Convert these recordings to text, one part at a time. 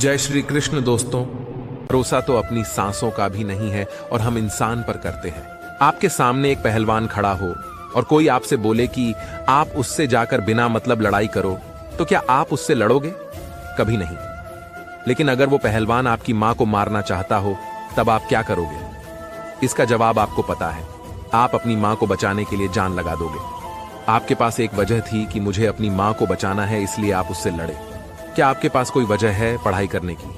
जय श्री कृष्ण दोस्तों। भरोसा तो अपनी सांसों का भी नहीं है और हम इंसान पर करते हैं। आपके सामने एक पहलवान खड़ा हो और कोई आपसे बोले कि आप उससे जाकर बिना मतलब लड़ाई करो, तो क्या आप उससे लड़ोगे? कभी नहीं। लेकिन अगर वो पहलवान आपकी मां को मारना चाहता हो, तब आप क्या करोगे? इसका जवाब आपको पता है। आप अपनी मां को बचाने के लिए जान लगा दोगे। आपके पास एक वजह थी कि मुझे अपनी मां को बचाना है, इसलिए आप उससे लड़े। क्या आपके पास कोई वजह है पढ़ाई करने की?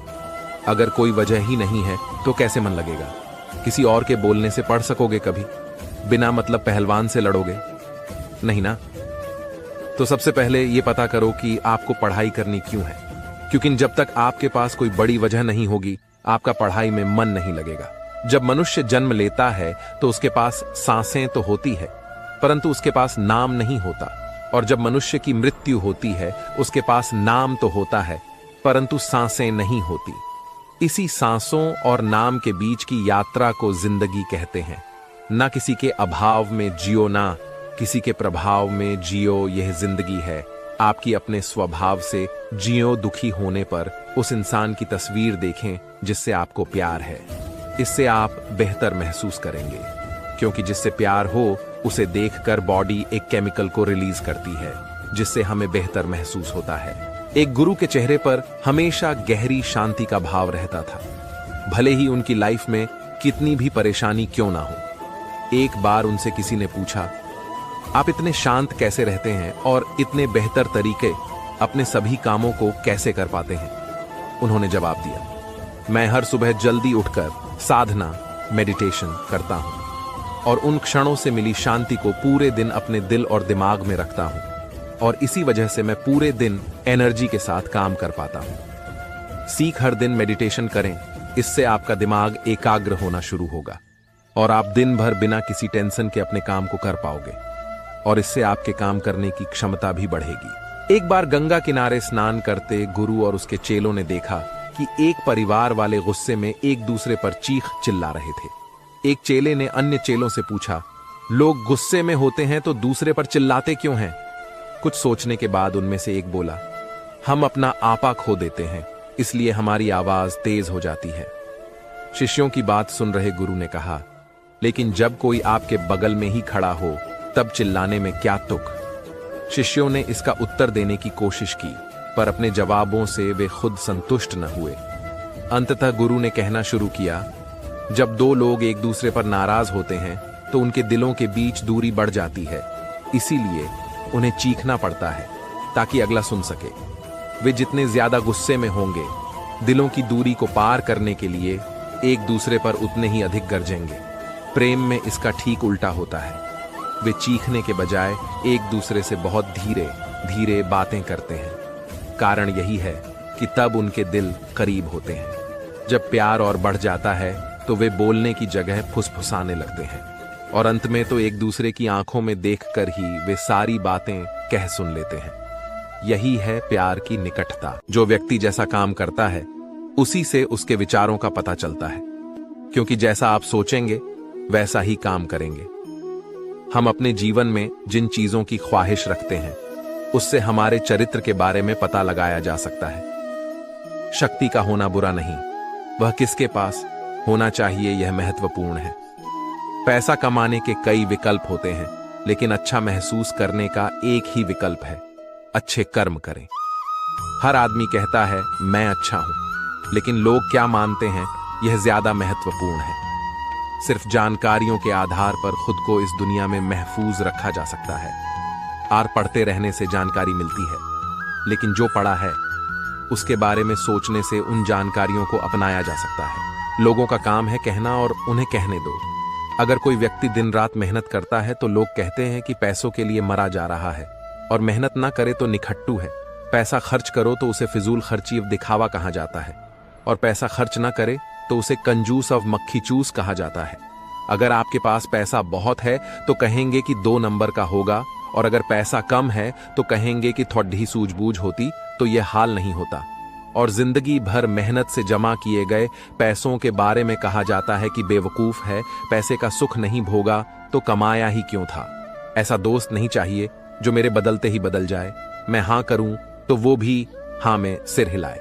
अगर कोई वजह ही नहीं है तो कैसे मन लगेगा? किसी और के बोलने से पढ़ सकोगे कभी? बिना मतलब पहलवान से लड़ोगे? नहीं ना। तो सबसे पहले यह पता करो कि आपको पढ़ाई करनी क्यों है, क्योंकि जब तक आपके पास कोई बड़ी वजह नहीं होगी, आपका पढ़ाई में मन नहीं लगेगा। जब मनुष्य जन्म लेता है तो उसके पास सांसें तो होती है, परंतु उसके पास नाम नहीं होता। और जब मनुष्य की मृत्यु होती है, उसके पास नाम तो होता है, परंतु सांसें नहीं होती। इसी सांसों और नाम के बीच की यात्रा को जिंदगी कहते हैं। ना किसी के अभाव में जियो, ना किसी के प्रभाव में जियो, यह जिंदगी है। आपकी अपने स्वभाव से जियो। दुखी होने पर उस इंसान की तस्वीर देखें जिससे आपको प्यार है। इससे आप बेहतर महसूस करेंगे, क्योंकि जिससे प्यार हो उसे देखकर बॉडी एक केमिकल को रिलीज करती है, जिससे हमें बेहतर महसूस होता है। एक गुरु के चेहरे पर हमेशा गहरी शांति का भाव रहता था, भले ही उनकी लाइफ में कितनी भी परेशानी क्यों ना हो। एक बार उनसे किसी ने पूछा, आप इतने शांत कैसे रहते हैं और इतने बेहतर तरीके अपने सभी कामों को कैसे कर पाते हैं? उन्होंने जवाब दिया, मैं हर सुबह जल्दी उठकर साधना मेडिटेशन करता हूं और उन क्षणों से मिली शांति को पूरे दिन अपने दिल और दिमाग में रखता हूं, और इसी वजह से मैं पूरे दिन एनर्जी के साथ काम कर पाता हूं। सीख हर दिन मेडिटेशन करें, इससे आपका दिमाग एकाग्र होना शुरू होगा और आप दिन भर बिना किसी टेंशन के अपने काम को कर पाओगे, और इससे आपके काम करने की क्षमता भी बढ़ेगी। एक बार गंगा किनारे स्नान करते गुरु और उसके चेलों ने देखा कि एक परिवार वाले गुस्से में एक दूसरे पर चीख चिल्ला रहे थे। एक चेले ने अन्य चेलों से पूछा, लोग गुस्से में होते हैं तो दूसरे पर चिल्लाते क्यों हैं? कुछ सोचने के बाद उनमें से एक बोला, हम अपना आपा खो देते हैं, इसलिए हमारी आवाज तेज हो जाती है। शिष्यों की बात सुन रहे गुरु ने कहा, लेकिन जब कोई आपके बगल में ही खड़ा हो तब चिल्लाने में क्या तुक? शिष्यों ने इसका उत्तर देने की कोशिश की, पर अपने जवाबों से वे खुद संतुष्ट न हुए। अंततः गुरु ने कहना शुरू किया, जब दो लोग एक दूसरे पर नाराज होते हैं तो उनके दिलों के बीच दूरी बढ़ जाती है, इसीलिए उन्हें चीखना पड़ता है ताकि अगला सुन सके। वे जितने ज्यादा गुस्से में होंगे, दिलों की दूरी को पार करने के लिए एक दूसरे पर उतने ही अधिक गरजेंगे। प्रेम में इसका ठीक उल्टा होता है। वे चीखने के बजाय एक दूसरे से बहुत धीरे धीरे बातें करते हैं। कारण यही है कि तब उनके दिल करीब होते हैं। जब प्यार और बढ़ जाता है तो वे बोलने की जगह फुसफुसाने लगते हैं, और अंत में तो एक दूसरे की आंखों में देखकर ही वे सारी बातें कह सुन लेते हैं। यही है प्यार की निकटता। जो व्यक्ति जैसा काम करता है, उसी से उसके विचारों का पता चलता है, क्योंकि जैसा आप सोचेंगे वैसा ही काम करेंगे। हम अपने जीवन में जिन चीजों की ख्वाहिश रखते हैं, उससे हमारे चरित्र के बारे में पता लगाया जा सकता है। शक्ति का होना बुरा नहीं, वह किसके पास होना चाहिए यह महत्वपूर्ण है। पैसा कमाने के कई विकल्प होते हैं, लेकिन अच्छा महसूस करने का एक ही विकल्प है, अच्छे कर्म करें। हर आदमी कहता है मैं अच्छा हूं, लेकिन लोग क्या मानते हैं यह ज्यादा महत्वपूर्ण है। सिर्फ जानकारियों के आधार पर खुद को इस दुनिया में महफूज रखा जा सकता है। आर पढ़ते रहने से जानकारी मिलती है, लेकिन जो पढ़ा है उसके बारे में सोचने से उन जानकारियों को अपनाया जा सकता है। लोगों का काम है कहना और उन्हें कहने दो। अगर कोई व्यक्ति दिन रात मेहनत करता है तो लोग कहते हैं कि पैसों के लिए मरा जा रहा है, और मेहनत ना करे तो निखट्टू है। पैसा खर्च करो तो उसे फिजूल खर्ची व दिखावा कहा जाता है, और पैसा खर्च ना करे तो उसे कंजूस और मक्खी चूस कहा जाता है। अगर आपके पास पैसा बहुत है तो कहेंगे कि 2 नंबर का होगा, और अगर पैसा कम है तो कहेंगे कि थोड़ी सूझबूझ होती तो यह हाल नहीं होता। और जिंदगी भर मेहनत से जमा किए गए पैसों के बारे में कहा जाता है कि बेवकूफ है, पैसे का सुख नहीं भोगा तो कमाया ही क्यों था। ऐसा दोस्त नहीं चाहिए जो मेरे बदलते ही बदल जाए, मैं हां करूं तो वो भी हां में सिर हिलाए।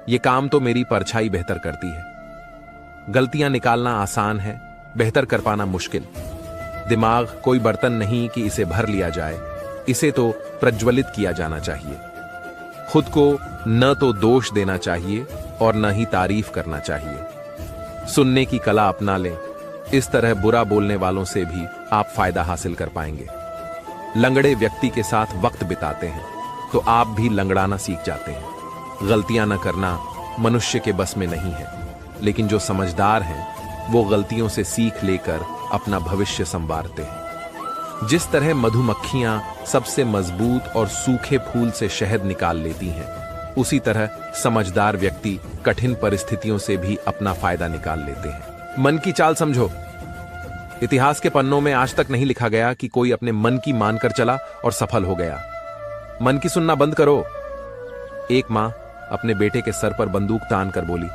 ये काम तो मेरी परछाई बेहतर करती है। गलतियां निकालना आसान है, बेहतर कर पाना मुश्किल। दिमाग कोई बर्तन नहीं कि इसे भर लिया जाए, इसे तो प्रज्वलित किया जाना चाहिए। खुद को न तो दोष देना चाहिए और न ही तारीफ करना चाहिए। सुनने की कला अपना लें, इस तरह बुरा बोलने वालों से भी आप फायदा हासिल कर पाएंगे। लंगड़े व्यक्ति के साथ वक्त बिताते हैं तो आप भी लंगड़ाना सीख जाते हैं। गलतियां न करना मनुष्य के बस में नहीं है, लेकिन जो समझदार हैं वो गलतियों से सीख लेकर अपना भविष्य संवारते हैं। जिस तरह मधुमक्खियां सबसे मजबूत और सूखे फूल से शहद निकाल लेती हैं, उसी तरह समझदार व्यक्ति कठिन परिस्थितियों से भी अपना फायदा निकाल लेते हैं। मन की चाल समझो। इतिहास के पन्नों में आज तक नहीं लिखा गया कि कोई अपने मन की मानकर चला और सफल हो गया। मन की सुनना बंद करो। एक मां अपने बेटे के सर पर बंदूक तान कर बोली,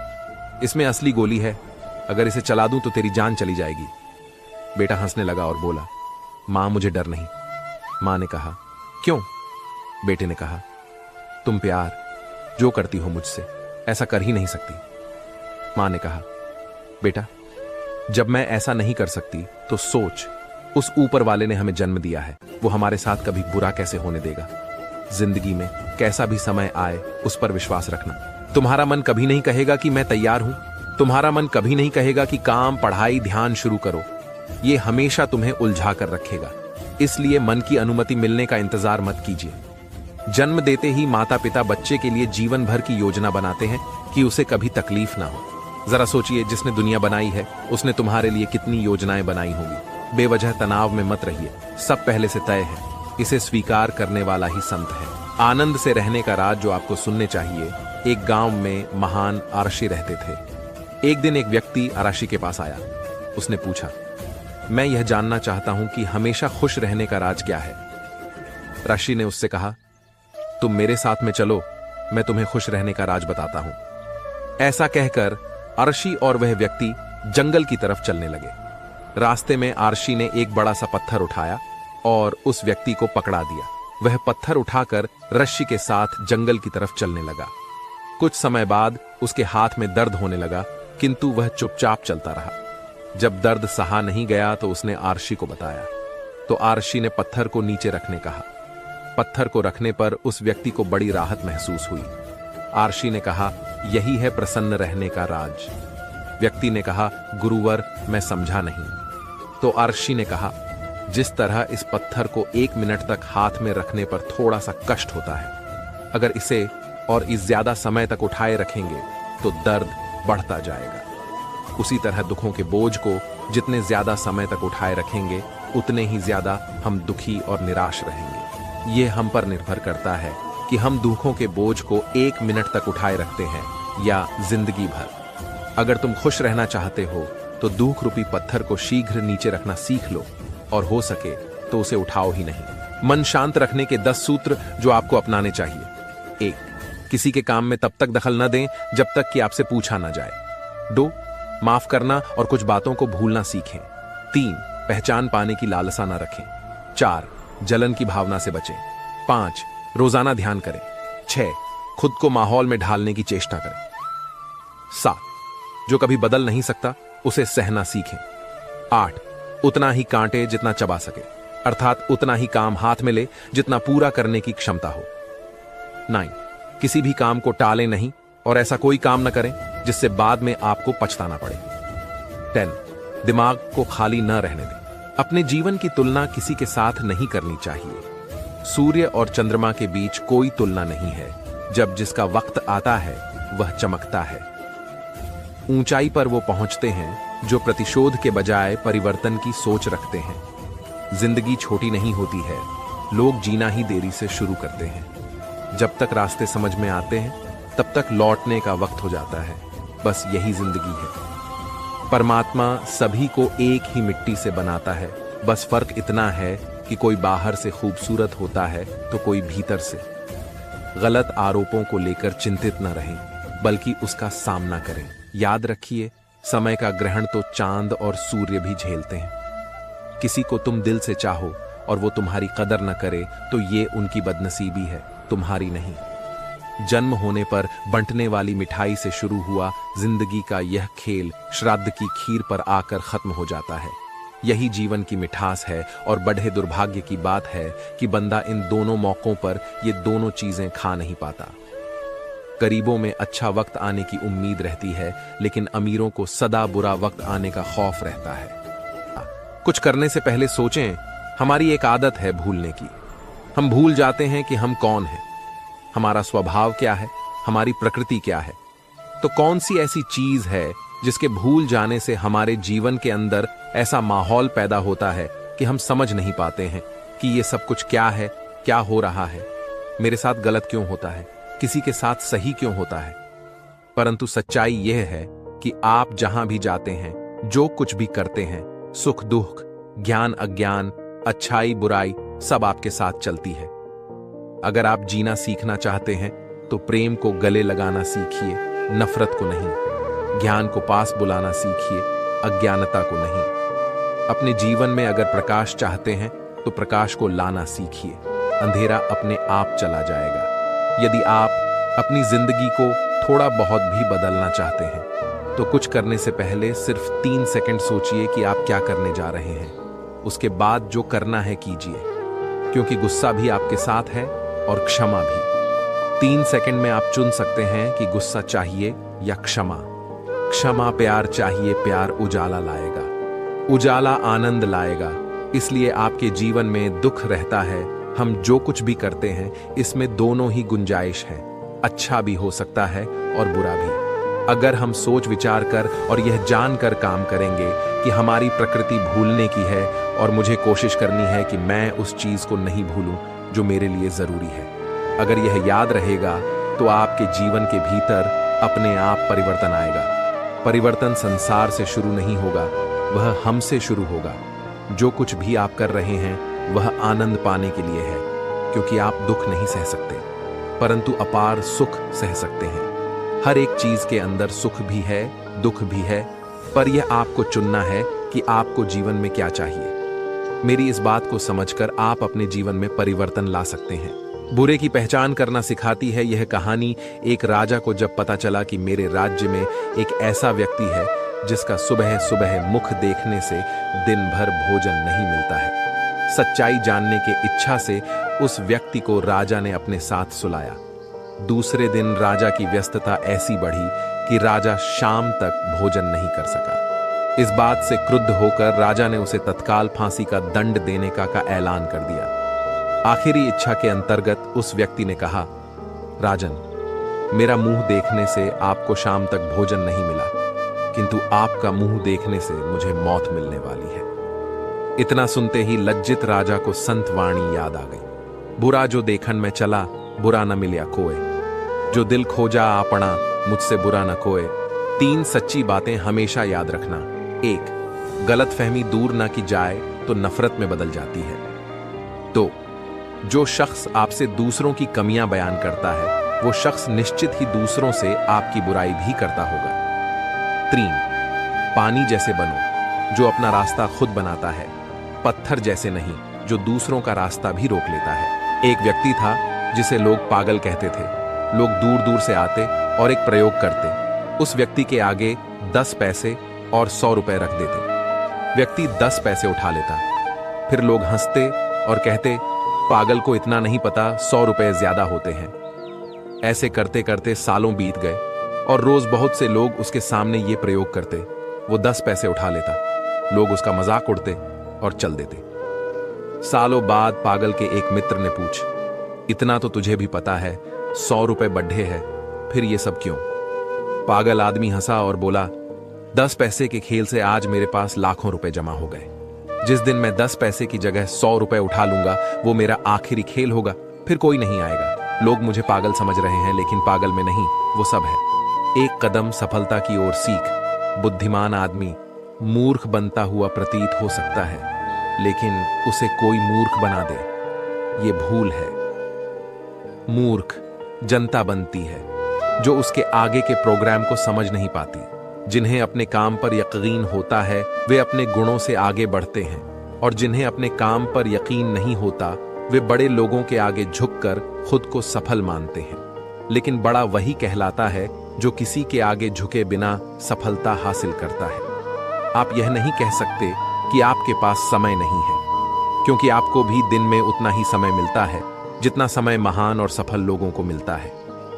इसमें असली गोली है, अगर इसे चला दूं तो तेरी जान चली जाएगी। बेटा हंसने लगा और बोला, मां मुझे डर नहीं। मां ने कहा, क्यों? बेटे ने कहा, तुम प्यार जो करती हो मुझसे ऐसा कर ही नहीं सकती। मां ने कहा, बेटा जब मैं ऐसा नहीं कर सकती तो सोच, उस ऊपर वाले ने हमें जन्म दिया है, वो हमारे साथ कभी बुरा कैसे होने देगा। जिंदगी में कैसा भी समय आए उस पर विश्वास रखना। तुम्हारा मन कभी नहीं कहेगा कि मैं तैयार हूं, तुम्हारा मन कभी नहीं कहेगा कि काम, पढ़ाई, ध्यान शुरू करो। ये हमेशा तुम्हें उलझा कर रखेगा। इसलिए मन की अनुमति मिलने का इंतजार मत कीजिए। जन्म देते ही माता पिता बच्चे के लिए जीवन भर की योजना बनाते हैं कि उसे कभी तकलीफ ना हो। जरा सोचिए, जिसने दुनिया बनाई है उसने तुम्हारे लिए कितनी योजनाएं बनाई होंगी। बेवजह तनाव में मत रहिए, सब पहले से तय है। इसे स्वीकार करने वाला ही संत है। आनंद से रहने का राज जो आपको सुनने चाहिए। एक गांव में महान आरशी रहते थे। एक दिन एक व्यक्ति आरशी के पास आया। उसने पूछा, मैं यह जानना चाहता हूं कि हमेशा खुश रहने का राज क्या है। ऋषि ने उससे कहा, तुम मेरे साथ में चलो, मैं तुम्हें खुश रहने का राज बताता हूं। ऐसा कहकर आरशी और वह व्यक्ति जंगल की तरफ चलने लगे। रास्ते में आरशी ने एक बड़ा सा पत्थर उठाया और उस व्यक्ति को पकड़ा दिया। वह पत्थर उठाकर रस्सी के साथ जंगल की तरफ चलने लगा। कुछ समय बाद उसके हाथ में दर्द होने लगा, किंतु वह चुपचाप चलता रहा। जब दर्द सहा नहीं गया तो उसने आरशी को बताया, तो आरशी ने पत्थर को नीचे रखने कहा। पत्थर को रखने पर उस व्यक्ति को बड़ी राहत महसूस हुई। आरशी ने कहा, यही है प्रसन्न रहने का राज। व्यक्ति ने कहा, गुरुवर मैं समझा नहीं। तो आरशी ने कहा, जिस तरह इस पत्थर को 1 मिनट तक हाथ में रखने पर थोड़ा सा कष्ट होता है, अगर इसे और इस ज्यादा समय तक उठाए रखेंगे तो दर्द बढ़ता जाएगा। उसी तरह दुखों के बोझ को जितने ज्यादा समय तक उठाए रखेंगे उतने ही ज्यादा हम दुखी और निराश रहेंगे। ये हम पर निर्भर करता है कि हम दुखों के बोझ को 1 मिनट तक उठाए रखते हैं या जिंदगी भर। अगर तुम खुश रहना चाहते हो तो दुख रूपी पत्थर को शीघ्र नीचे रखना सीख लो, और हो सके तो उसे उठाओ ही नहीं। मन शांत रखने के 10 सूत्र जो आपको अपनाने चाहिए। 1, किसी के काम में तब तक दखल न दें जब तक कि आपसे पूछा ना जाए। 2, माफ करना और कुछ बातों को भूलना सीखें। 3, पहचान पाने की लालसा न रखें। 4, जलन की भावना से बचें। 5, रोजाना ध्यान करें। 6, खुद को माहौल में ढालने की चेष्टा करें। 7, जो कभी बदल नहीं सकता उसे सहना सीखें। 8, उतना ही कांटे जितना चबा सके, अर्थात उतना ही काम हाथ में ले जितना पूरा करने की क्षमता हो। 9, किसी भी काम को टालें नहीं और ऐसा कोई काम न करें जिससे बाद में आपको पछताना पड़े। 10, दिमाग को खाली न रहने दें। अपने जीवन की तुलना किसी के साथ नहीं करनी चाहिए। सूर्य और चंद्रमा के बीच कोई तुलना नहीं है। जब जिसका वक्त आता है वह चमकता है। ऊंचाई पर वो पहुंचते हैं जो प्रतिशोध के बजाय परिवर्तन की सोच रखते हैं। जिंदगी छोटी नहीं होती है, लोग जीना ही देरी से शुरू करते हैं। जब तक रास्ते समझ में आते हैं तब तक लौटने का वक्त हो जाता है। बस यही जिंदगी है। परमात्मा सभी को एक ही मिट्टी से बनाता है, बस फर्क इतना है कि कोई बाहर से खूबसूरत होता है तो कोई भीतर से। गलत आरोपों को लेकर चिंतित न रहें, बल्कि उसका सामना करें। याद रखिए, समय का ग्रहण तो चांद और सूर्य भी झेलते हैं। किसी को तुम दिल से चाहो और वो तुम्हारी कदर न करे तो ये उनकी बदनसीबी है, तुम्हारी नहीं। जन्म होने पर बंटने वाली मिठाई से शुरू हुआ जिंदगी का यह खेल श्राद्ध की खीर पर आकर खत्म हो जाता है। यही जीवन की मिठास है और बड़े दुर्भाग्य की बात है कि बंदा इन दोनों मौकों पर ये दोनों चीजें खा नहीं पाता। गरीबों में अच्छा वक्त आने की उम्मीद रहती है, लेकिन अमीरों को सदा बुरा वक्त आने का खौफ रहता है। कुछ करने से पहले सोचें। हमारी एक आदत है भूलने की। हम भूल जाते हैं कि हम कौन हैं, हमारा स्वभाव क्या है, हमारी प्रकृति क्या है। तो कौन सी ऐसी चीज है जिसके भूल जाने से हमारे जीवन के अंदर ऐसा माहौल पैदा होता है कि हम समझ नहीं पाते हैं कि ये सब कुछ क्या है, क्या हो रहा है, मेरे साथ गलत क्यों होता है, किसी के साथ सही क्यों होता है। परंतु सच्चाई यह है कि आप जहां भी जाते हैं, जो कुछ भी करते हैं, सुख दुख, ज्ञान अज्ञान, अच्छाई बुराई, सब आपके साथ चलती है। अगर आप जीना सीखना चाहते हैं तो प्रेम को गले लगाना सीखिए, नफरत को नहीं। ज्ञान को पास बुलाना सीखिए, अज्ञानता को नहीं। अपने जीवन में अगर प्रकाश चाहते हैं तो प्रकाश को लाना सीखिए, अंधेरा अपने आप चला जाएगा। यदि आप अपनी जिंदगी को थोड़ा बहुत भी बदलना चाहते हैं तो कुछ करने से पहले सिर्फ 3 सेकंड सोचिए कि आप क्या करने जा रहे हैं। उसके बाद जो करना है कीजिए, क्योंकि गुस्सा भी आपके साथ है और क्षमा भी। 3 सेकंड में आप चुन सकते हैं कि गुस्सा चाहिए या क्षमा। क्षमा प्यार चाहिए, प्यार उजाला लाएगा, उजाला आनंद लाएगा। इसलिए आपके जीवन में दुख रहता है, हम जो कुछ भी करते हैं इसमें दोनों ही गुंजाइश है, अच्छा भी हो सकता है और बुरा भी। अगर हम सोच विचार कर और यह जानकर काम करेंगे कि हमारी प्रकृति भूलने की है और मुझे कोशिश करनी है कि मैं उस चीज को नहीं भूलूं जो मेरे लिए जरूरी है, अगर यह याद रहेगा तो आपके जीवन के भीतर अपने आप परिवर्तन आएगा। परिवर्तन संसार से शुरू नहीं होगा, वह हमसे शुरू होगा। जो कुछ भी आप कर रहे हैं वह आनंद पाने के लिए है, क्योंकि आप दुख नहीं सह सकते परंतु अपार सुख सह सकते हैं। हर एक चीज के अंदर सुख भी है, दुख भी है, पर यह आपको चुनना है कि आपको जीवन में क्या चाहिए। मेरी इस बात को समझकर आप अपने जीवन में परिवर्तन ला सकते हैं। बुरे की पहचान करना सिखाती है यह कहानी एक राजा को जब पता चला कि मेरे राज्य में एक ऐसा व्यक्ति है जिसका सुबह सुबह मुख देखने से दिन भर भोजन नहीं मिलता है। सच्चाई जानने की इच्छा से उस व्यक्ति को राजा ने अपने साथ सुलाया। दूसरे दिन राजा की व्यस्तता ऐसी बढ़ी कि राजा शाम तक भोजन नहीं कर सका। इस बात से क्रुद्ध होकर राजा ने उसे तत्काल फांसी का दंड देने का ऐलान कर दिया। आखिरी इच्छा के अंतर्गत उस व्यक्ति ने कहा, राजन, मेरा मुंह देखने से आपको शाम तक भोजन नहीं मिला, किंतु आपका मुंह देखने से मुझे मौत मिलने वाली है। इतना सुनते ही लज्जित राजा को संत वाणी याद आ गई, बुरा जो देखन में चला, बुरा न मिल्या कोय, जो दिल खोजा आपना, मुझसे बुरा न कोय। 3 सच्ची बातें हमेशा याद रखना। 1, गलतफहमी दूर न की जाए तो नफरत में बदल जाती है। 2, जो शख्स आपसे दूसरों की कमियां बयान करता है वो शख्स निश्चित ही दूसरों से आपकी बुराई भी करता होगा। 3, पानी जैसे बनो जो अपना रास्ता खुद बनाता है, पत्थर जैसे नहीं जो दूसरों का रास्ता भी रोक लेता है। एक व्यक्ति था जिसे लोग पागल कहते थे। लोग दूर दूर से आते और एक प्रयोग करते। उस व्यक्ति के आगे 10 पैसे और 100 रुपए रख देते। व्यक्ति 10 पैसे उठा लेता, फिर लोग हंसते और कहते, पागल को इतना नहीं पता 100 रुपए ज्यादा होते हैं। ऐसे करते करते सालों बीत गए और रोज बहुत से लोग उसके सामने ये प्रयोग करते। वो 10 पैसे उठा लेता, लोग उसका मजाक उड़ते और चल देते। सालों बाद पागल के एक मित्र ने पूछ, इतना तो तुझे भी पता है 100 रुपए बढ़े हैं, फिर ये सब क्यों? पागल आदमी हंसा और बोला, 10 पैसे के खेल से आज मेरे पास लाखों रुपए जमा हो गए। जिस दिन मैं 10 पैसे की जगह 100 रुपए उठा लूंगा वो मेरा आखिरी खेल होगा, फिर कोई नहीं आएगा। लोग मुझे पागल समझ रहे हैं, लेकिन पागल में नहीं, वो सब है। एक कदम सफलता की ओर सीख। बुद्धिमान आदमी मूर्ख बनता हुआ प्रतीत हो सकता है, लेकिन उसे कोई मूर्ख बना दे, ये भूल है। मूर्ख जनता बनती है जो उसके आगे के प्रोग्राम को समझ नहीं पाती। जिन्हें अपने काम पर यकीन होता है वे अपने गुणों से आगे बढ़ते हैं, और जिन्हें अपने काम पर यकीन नहीं होता वे बड़े लोगों के आगे झुककर खुद को सफल मानते हैं। लेकिन बड़ा वही कहलाता है जो किसी के आगे झुके बिना सफलता हासिल करता है। आप यह नहीं कह सकते कि आपके पास समय नहीं है, क्योंकि आपको भी दिन में उतना ही समय मिलता है जितना समय महान और सफल लोगों को मिलता है।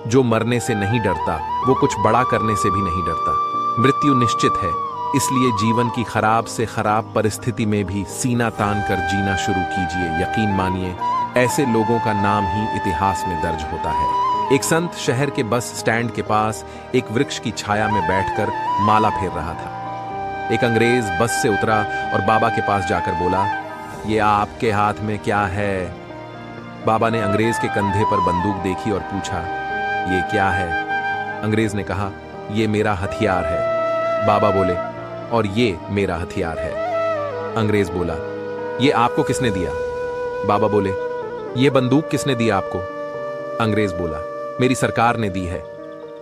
जो मरने से नहीं डरता वो कुछ बड़ा करने से भी नहीं डरता। मृत्यु निश्चित है, इसलिए जीवन की खराब से खराब परिस्थिति में भी सीना तान कर जीना शुरू कीजिए। यकीन मानिए, ऐसे लोगों का नाम ही इतिहास में दर्ज होता है। एक संत शहर के बस स्टैंड के पास एक वृक्ष की छाया में बैठकर माला फेर रहा था। एक अंग्रेज बस से उतरा और बाबा के पास जाकर बोला, ये आपके हाथ में क्या है? बाबा ने अंग्रेज के कंधे पर बंदूक देखी और पूछा, ये क्या है? अंग्रेज ने कहा, ये मेरा हथियार है। बाबा बोले, और ये मेरा हथियार है। अंग्रेज बोला, ये आपको किसने दिया? बाबा बोले, ये बंदूक किसने दिया आपको? अंग्रेज बोला, मेरी सरकार ने दी है।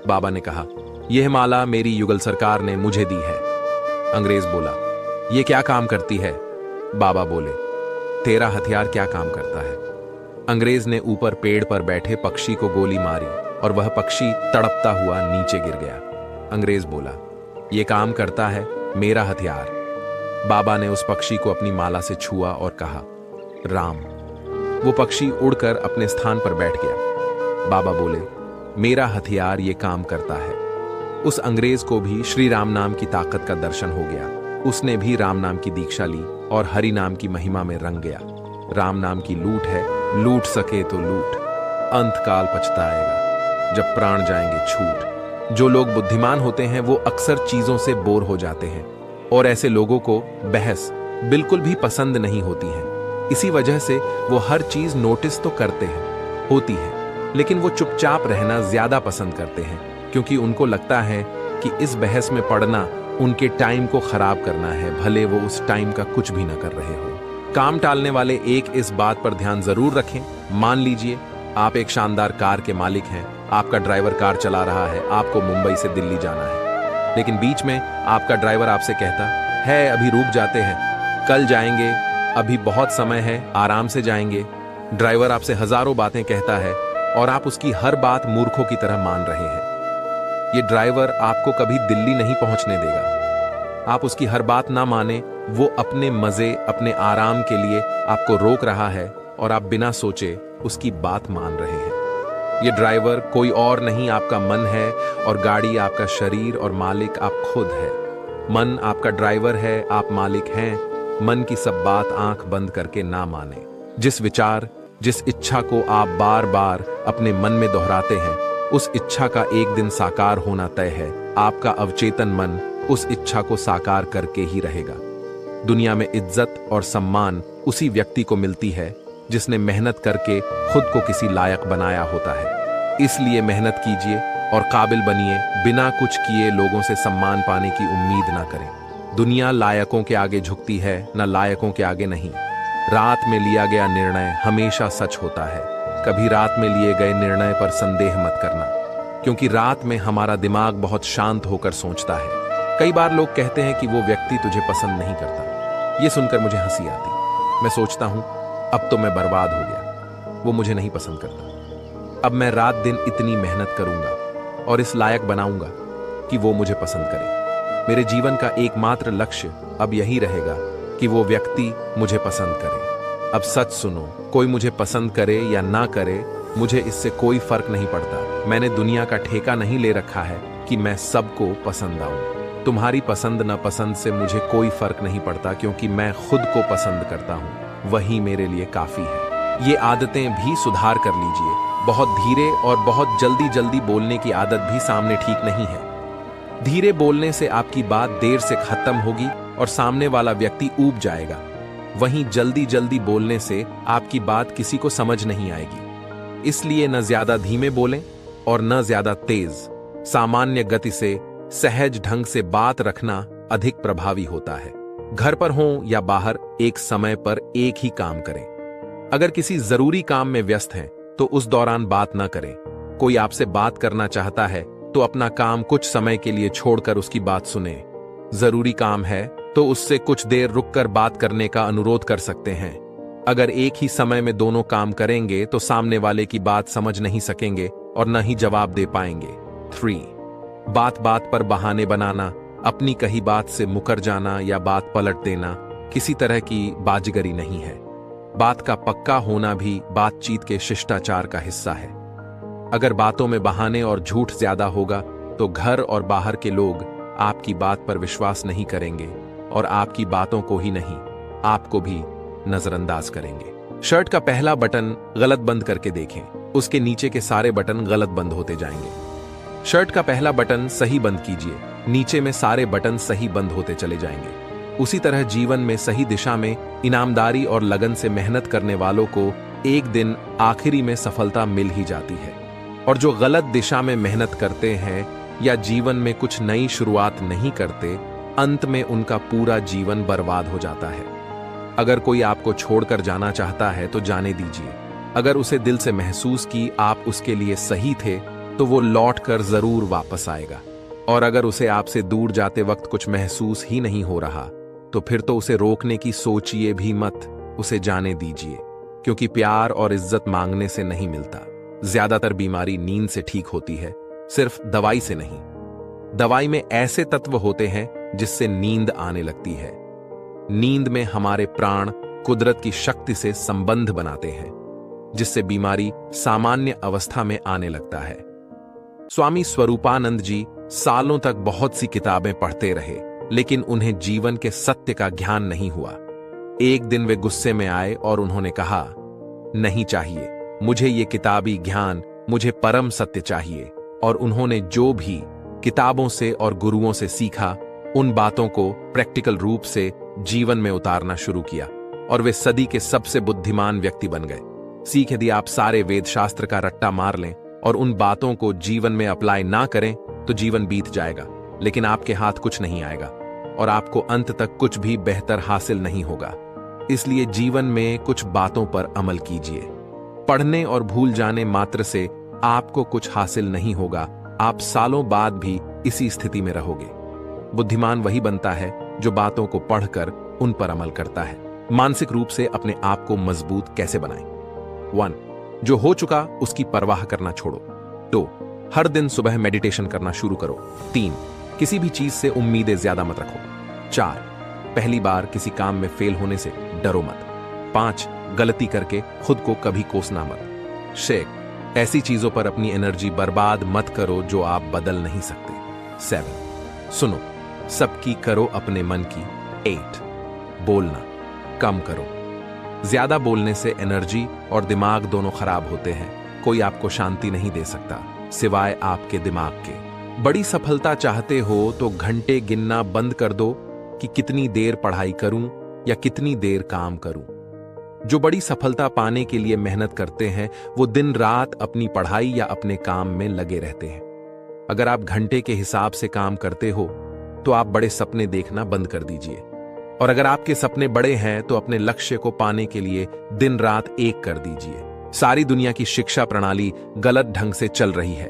बाबा ने कहा, यह माला मेरी युगल सरकार ने मुझे दी है। अंग्रेज बोला, ये क्या काम करती है? बाबा बोले, तेरा हथियार क्या काम करता है? अंग्रेज ने ऊपर पेड़ पर बैठे पक्षी को गोली मारी और वह पक्षी तड़पता हुआ नीचे गिर गया। अंग्रेज बोला, यह काम करता है मेरा हथियार। बाबा ने उस पक्षी को अपनी माला से छुआ और कहा, राम। वो पक्षी उड़कर अपने स्थान पर बैठ गया। बाबा बोले, मेरा हथियार ये काम करता है। उस अंग्रेज को भी श्री राम नाम की ताकत का दर्शन हो गया। उसने भी राम नाम की दीक्षा ली और हरि नाम की महिमा में रंग गया। राम नाम की लूट है, लूट सके तो लूट, अंत काल पछताएगा जब प्राण जाएंगे छूट। जो लोग बुद्धिमान होते हैं वो अक्सर चीजों से बोर हो जाते हैं और ऐसे लोगों को बहस बिल्कुल भी पसंद नहीं होती है। इसी वजह से वो हर चीज नोटिस तो करते हैं, होती है, लेकिन वो चुपचाप रहना ज्यादा पसंद करते हैं, क्योंकि उनको लगता है कि इस बहस में पड़ना उनके टाइम को खराब करना है, भले वो उस टाइम का कुछ भी ना कर रहे हो। काम टालने वाले एक इस बात पर ध्यान जरूर रखें। मान लीजिए आप एक शानदार कार के मालिक हैं, आपका ड्राइवर कार चला रहा है, आपको मुंबई से दिल्ली जाना है, लेकिन बीच में आपका ड्राइवर आपसे कहता है, अभी रुक जाते हैं, कल जाएंगे, अभी बहुत समय है, आराम से जाएंगे। ड्राइवर आपसे हजारों बातें कहता है और आप उसकी हर बात मूर्खों की तरह मान रहे हैं। ये ड्राइवर आपको कभी दिल्ली नहीं पहुंचने देगा। आप उसकी हर बात ना माने, वो अपने मजे, अपने आराम के लिए आपको रोक रहा है और आप बिना सोचे उसकी बात मान रहे हैं। ये ड्राइवर कोई और नहीं, आपका मन है और गाड़ी आपका शरीर और मालिक आप खुद है। मन आपका ड्राइवर है, आप मालिक हैं। मन की सब बात आंख बंद करके ना माने। जिस विचार, जिस इच्छा को आप बार बार अपने मन में दोहराते हैं, उस इच्छा का एक दिन साकार होना तय है। आपका अवचेतन मन उस इच्छा को साकार करके ही रहेगा। दुनिया में इज्जत और सम्मान उसी व्यक्ति को मिलती है जिसने मेहनत करके खुद को किसी लायक बनाया होता है। इसलिए मेहनत कीजिए और काबिल बनिए। बिना कुछ किए लोगों से सम्मान पाने की उम्मीद ना करें। दुनिया लायकों के आगे झुकती है, न लायकों के आगे नहीं। रात में लिया गया निर्णय हमेशा सच होता है। कभी रात में लिए गए निर्णय पर संदेह मत करना, क्योंकि रात में हमारा दिमाग बहुत शांत होकर सोचता है। कई बार लोग कहते हैं कि वो व्यक्ति तुझे पसंद नहीं करता। ये सुनकर मुझे हंसी आती। मैं सोचता हूं, अब तो मैं बर्बाद हो गया, वो मुझे नहीं पसंद करता। अब मैं रात दिन इतनी मेहनत करूंगा और इस लायक बनाऊंगा कि वो मुझे पसंद करे। मेरे जीवन का एकमात्र लक्ष्य अब यही रहेगा कि वो व्यक्ति मुझे पसंद करे। अब सच सुनो, कोई मुझे पसंद करे या ना करे, मुझे इससे कोई फर्क नहीं पड़ता। मैंने दुनिया का ठेका नहीं ले रखा है कि मैं सबको पसंद आऊं। तुम्हारी पसंद न पसंद से मुझे कोई फर्क नहीं पड़ता, क्योंकि मैं खुद को पसंद करता हूं, वही मेरे लिए काफी है। ये आदतें भी सुधार कर लीजिए। बहुत धीरे और बहुत जल्दी जल्दी बोलने की आदत भी सामने ठीक नहीं है। धीरे बोलने से आपकी बात देर से खत्म होगी और सामने वाला व्यक्ति ऊब जाएगा। वहीं जल्दी जल्दी बोलने से आपकी बात किसी को समझ नहीं आएगी। इसलिए न ज्यादा धीमे बोलें और न ज्यादा तेज। सामान्य गति से, सहज ढंग से बात रखना अधिक प्रभावी होता है। घर पर हों या बाहर, एक समय पर एक ही काम करें। अगर किसी जरूरी काम में व्यस्त हैं तो उस दौरान बात ना करें। कोई आपसे बात करना चाहता है तो अपना काम कुछ समय के लिए छोड़कर उसकी बात सुने। जरूरी काम है तो उससे कुछ देर रुककर बात करने का अनुरोध कर सकते हैं। अगर एक ही समय में दोनों काम करेंगे तो सामने वाले की बात समझ नहीं सकेंगे और न ही जवाब दे पाएंगे। 3. बात बात पर बहाने बनाना, अपनी कही बात से मुकर जाना या बात पलट देना किसी तरह की बाजीगरी नहीं है। बात का पक्का होना भी बातचीत के शिष्टाचार का हिस्सा है। अगर बातों में बहाने और झूठ ज्यादा होगा तो घर और बाहर के लोग आपकी बात पर विश्वास नहीं करेंगे और आपकी बातों को ही नहीं, आपको भी नजरअंदाज करेंगे। शर्ट का पहला बटन गलत बंद करके देखें, उसके नीचे के सारे बटन गलत बंद होते जाएंगे। शर्ट का पहला बटन सही बंद कीजिए, नीचे में सारे बटन सही बंद होते चले जाएंगे। उसी तरह जीवन में सही दिशा में ईमानदारी और लगन से मेहनत करने वालों को एक दिन आखिरी में सफलता मिल ही जाती है, और जो गलत दिशा में मेहनत करते हैं या जीवन में कुछ नई शुरुआत नहीं करते, अंत में उनका पूरा जीवन बर्बाद हो जाता है। अगर कोई आपको छोड़कर जाना चाहता है तो जाने दीजिए। अगर उसे दिल से महसूस की आप उसके लिए सही थे तो वो लौट कर जरूर वापस आएगा, और अगर उसे आपसे दूर जाते वक्त कुछ महसूस ही नहीं हो रहा तो फिर तो उसे रोकने की सोचिए भी मत, उसे जाने दीजिए, क्योंकि प्यार और इज्जत मांगने से नहीं मिलता। ज्यादातर बीमारी नींद से ठीक होती है, सिर्फ दवाई से नहीं। दवाई में ऐसे तत्व होते हैं जिससे नींद आने लगती है। नींद में हमारे प्राण कुदरत की शक्ति से संबंध बनाते हैं, जिससे बीमारी सामान्य अवस्था में आने लगता है। स्वामी स्वरूपानंद जी सालों तक बहुत सी किताबें पढ़ते रहे, लेकिन उन्हें जीवन के सत्य का ज्ञान नहीं हुआ। एक दिन वे गुस्से में आए और उन्होंने कहा, नहीं चाहिए मुझे ये किताबी ज्ञान, मुझे परम सत्य चाहिए। और उन्होंने जो भी किताबों से और गुरुओं से सीखा, उन बातों को प्रैक्टिकल रूप से जीवन में उतारना शुरू किया, और वे सदी के सबसे बुद्धिमान व्यक्ति बन गए। सीख, यदि आप सारे वेद शास्त्र का रट्टा मार लें और उन बातों को जीवन में अप्लाई ना करें तो जीवन बीत जाएगा, लेकिन आपके हाथ कुछ नहीं आएगा और आपको अंत तक कुछ भी बेहतर हासिल नहीं होगा। इसलिए जीवन में कुछ बातों पर अमल कीजिए। पढ़ने और भूल जाने मात्र से आपको कुछ हासिल नहीं होगा, आप सालों बाद भी इसी स्थिति में रहोगे। बुद्धिमान वही बनता है जो बातों को पढ़कर उन पर अमल करता है। मानसिक रूप से अपने आप को मजबूत कैसे बनाएं? 1. जो हो चुका उसकी परवाह करना छोड़ो। 2. हर दिन सुबह मेडिटेशन करना शुरू करो। 3. किसी भी चीज से उम्मीदें ज्यादा मत रखो। 4. पहली बार किसी काम में फेल होने से डरो मत। 5. गलती करके खुद को कभी कोसना मत। 6. ऐसी चीजों पर अपनी एनर्जी बर्बाद मत करो जो आप बदल नहीं सकते। 7. सुनो, सबकी करो अपने मन की। 8. बोलना कम करो। ज्यादा बोलने से एनर्जी और दिमाग दोनों खराब होते हैं। कोई आपको शांति नहीं दे सकता सिवाय आपके दिमाग के। बड़ी सफलता चाहते हो तो घंटे गिनना बंद कर दो कि कितनी देर पढ़ाई करूं या कितनी देर काम करूं। जो बड़ी सफलता पाने के लिए मेहनत करते हैं वो दिन रात अपनी पढ़ाई या अपने काम में लगे रहते हैं। अगर आप घंटे के हिसाब से काम करते हो तो आप बड़े सपने देखना बंद कर दीजिए, और अगर आपके सपने बड़े हैं तो अपने लक्ष्य को पाने के लिए दिन रात एक कर दीजिए। सारी दुनिया की शिक्षा प्रणाली गलत ढंग से चल रही है।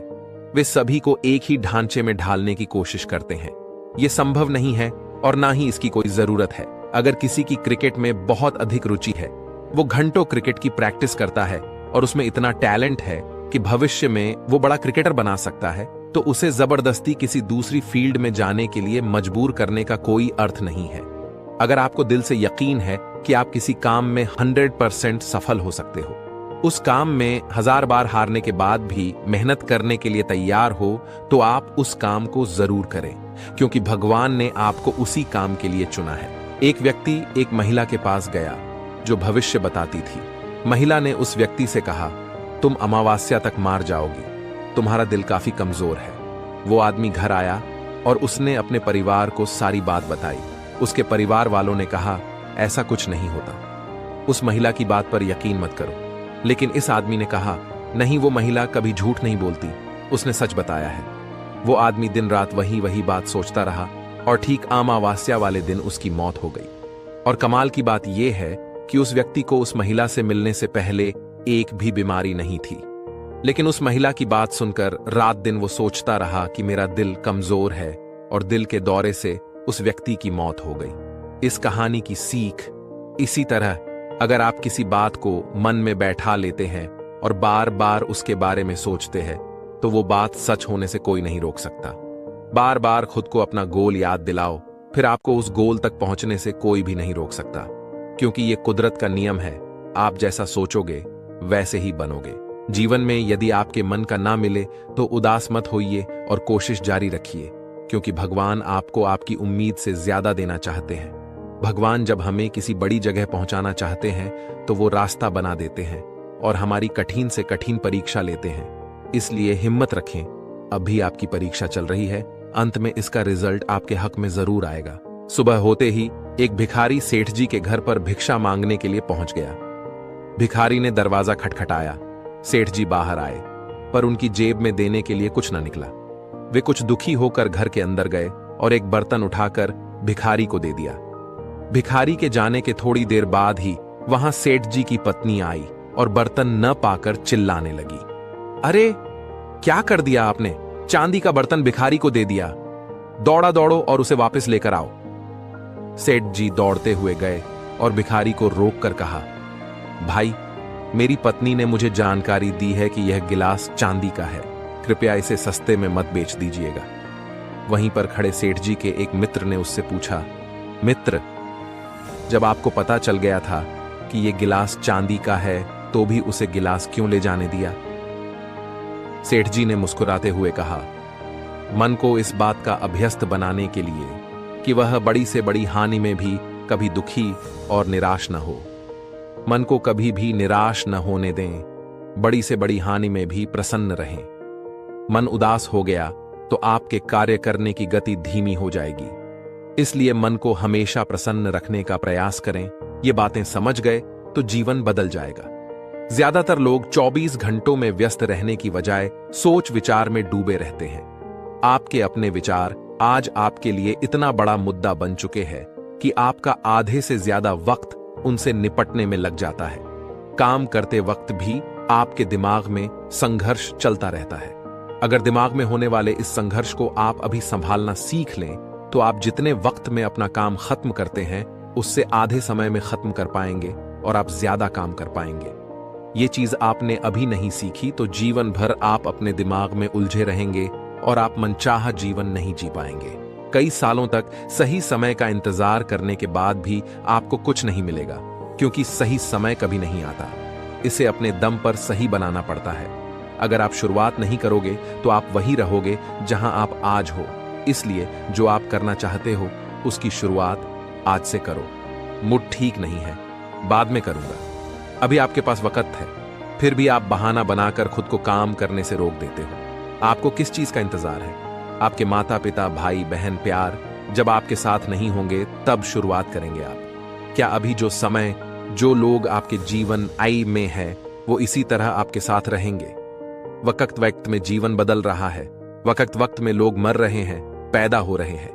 वे सभी को एक ही ढांचे में ढालने की कोशिश करते हैं। यह संभव नहीं है और ना ही इसकी कोई जरूरत है। अगर किसी की क्रिकेट में बहुत अधिक रुचि है, वो घंटों क्रिकेट की प्रैक्टिस करता है और उसमें इतना टैलेंट है कि भविष्य में वो बड़ा क्रिकेटर बना सकता है, तो उसे जबरदस्ती किसी दूसरी फील्ड में जाने के लिए मजबूर करने का कोई अर्थ नहीं है। अगर आपको दिल से यकीन है कि आप किसी काम में 100% सफल हो सकते हो, उस काम में 1000 बार हारने के बाद भी मेहनत करने के लिए तैयार हो, तो आप उस काम को जरूर करें, क्योंकि भगवान ने आपको उसी काम के लिए चुना है। एक व्यक्ति एक महिला के पास गया जो भविष्य बताती थी। महिला ने उस व्यक्ति से कहा, तुम अमावस्या तक मार जाओगी, तुम्हारा दिल काफी कमजोर है। वो आदमी घर आया और उसने अपने परिवार को सारी बात बताई। उसके परिवार वालों ने कहा, ऐसा कुछ नहीं होता, उस महिला की बात पर यकीन मत करो। लेकिन इस आदमी ने कहा, नहीं, वो महिला कभी झूठ नहीं बोलती, उसने सच बताया है। वो आदमी दिन रात वही बात सोचता रहा और ठीक अमावस्या वाले दिन उसकी मौत हो गई। और कमाल की बात यह है कि उस व्यक्ति को उस महिला से मिलने से पहले एक भी बीमारी नहीं थी, लेकिन उस महिला की बात सुनकर रात दिन वो सोचता रहा कि मेरा दिल कमजोर है, और दिल के दौरे से उस व्यक्ति की मौत हो गई। इस कहानी की सीख, इसी तरह अगर आप किसी बात को मन में बैठा लेते हैं और बार बार उसके बारे में सोचते हैं, तो वो बात सच होने से कोई नहीं रोक सकता। बार बार खुद को अपना गोल याद दिलाओ, फिर आपको उस गोल तक पहुंचने से कोई भी नहीं रोक सकता, क्योंकि ये कुदरत का नियम है। आप जैसा सोचोगे वैसे ही बनोगे। जीवन में यदि आपके मन का ना मिले तो उदास मत होइए और कोशिश जारी रखिए, क्योंकि भगवान आपको आपकी उम्मीद से ज्यादा देना चाहते हैं। भगवान जब हमें किसी बड़ी जगह पहुंचाना चाहते हैं तो वो रास्ता बना देते हैं और हमारी कठिन से कठिन परीक्षा लेते हैं। इसलिए हिम्मत रखें, अब भी आपकी परीक्षा चल रही है। अंत में इसका रिजल्ट आपके हक में जरूर आएगा। सुबह होते ही एक भिखारी सेठ जी के घर पर भिक्षा मांगने के लिए पहुंच गया। भिखारी ने दरवाजा खटखटाया। सेठ जी बाहर आए, पर उनकी जेब में देने के लिए कुछ न निकला। वे कुछ दुखी होकर घर के अंदर गए और एक बर्तन उठाकर भिखारी को दे दिया। भिखारी के जाने के थोड़ी देर बाद ही वहां सेठ जी की पत्नी आई और बर्तन न पाकर चिल्लाने लगी। अरे क्या कर दिया आपने? चांदी का बर्तन भिखारी को दे दिया। दौड़ो और उसे वापस लेकर आओ। सेठ जी दौड़ते हुए गए और भिखारी को रोककर कहा, भाई, मेरी पत्नी ने मुझे जानकारी दी है कि यह गिलास चांदी का है, कृपया इसे सस्ते में मत बेच दीजिएगा। वहीं पर खड़े सेठ जी के एक मित्र ने उससे पूछा, मित्र, जब आपको पता चल गया था कि यह गिलास चांदी का है तो भी उसे गिलास क्यों ले जाने दिया? सेठ जी ने मुस्कुराते हुए कहा, मन को इस बात का अभ्यस्त बनाने के लिए कि वह बड़ी से बड़ी हानि में भी कभी दुखी और निराश न हो। मन को कभी भी निराश न होने दें, बड़ी से बड़ी हानि में भी प्रसन्न रहें। मन उदास हो गया तो आपके कार्य करने की गति धीमी हो जाएगी। इसलिए मन को हमेशा प्रसन्न रखने का प्रयास करें। ये बातें समझ गए तो जीवन बदल जाएगा। ज्यादातर लोग 24 घंटों में व्यस्त रहने की बजाय सोच विचार में डूबे रहते हैं। आपके अपने विचार आज आपके लिए इतना बड़ा मुद्दा बन चुके हैं कि आपका आधे से ज्यादा वक्त उनसे निपटने में लग जाता है। काम करते वक्त भी आपके दिमाग में संघर्ष चलता रहता है। अगर दिमाग में होने वाले इस संघर्ष को आप अभी संभालना सीख लें तो आप जितने वक्त में अपना काम खत्म करते हैं उससे आधे समय में खत्म कर पाएंगे और आप ज्यादा काम कर पाएंगे। ये चीज आपने अभी नहीं सीखी तो जीवन भर आप अपने दिमाग में उलझे रहेंगे और आप मनचाहा जीवन नहीं जी पाएंगे। कई सालों तक सही समय का इंतजार करने के बाद भी आपको कुछ नहीं मिलेगा, क्योंकि सही समय कभी नहीं आता। इसे अपने दम पर सही बनाना पड़ता है। अगर आप शुरुआत नहीं करोगे तो आप वही रहोगे जहां आप आज हो। इसलिए जो आप करना चाहते हो उसकी शुरुआत आज से करो। मूड ठीक नहीं है, बाद में करूंगा, अभी आपके पास वक्त है, फिर भी आप बहाना बनाकर खुद को काम करने से रोक देते हो। आपको किस चीज का इंतजार है? आपके माता पिता, भाई बहन, प्यार जब आपके साथ नहीं होंगे तब शुरुआत करेंगे आप। क्या अभी जो समय, जो लोग आपके जीवन आई में है वो इसी तरह आपके साथ रहेंगे? वक्त वक्त में जीवन बदल रहा है। वक्त वक्त में लोग मर रहे हैं, पैदा हो रहे हैं।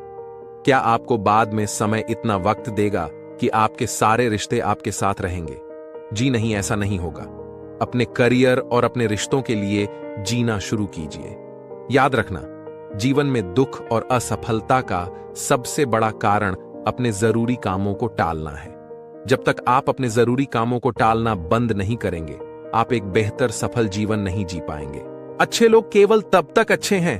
क्या आपको बाद में समय इतना वक्त देगा कि आपके सारे रिश्ते आपके साथ रहेंगे? जी नहीं, ऐसा नहीं होगा। अपने करियर और अपने रिश्तों के लिए जीना शुरू कीजिए। याद रखना, जीवन में दुख और असफलता का सबसे बड़ा कारण अपने जरूरी कामों को टालना है। जब तक आप अपने जरूरी कामों को टालना बंद नहीं करेंगे, आप एक बेहतर सफल जीवन नहीं जी पाएंगे। अच्छे लोग केवल तब तक अच्छे हैं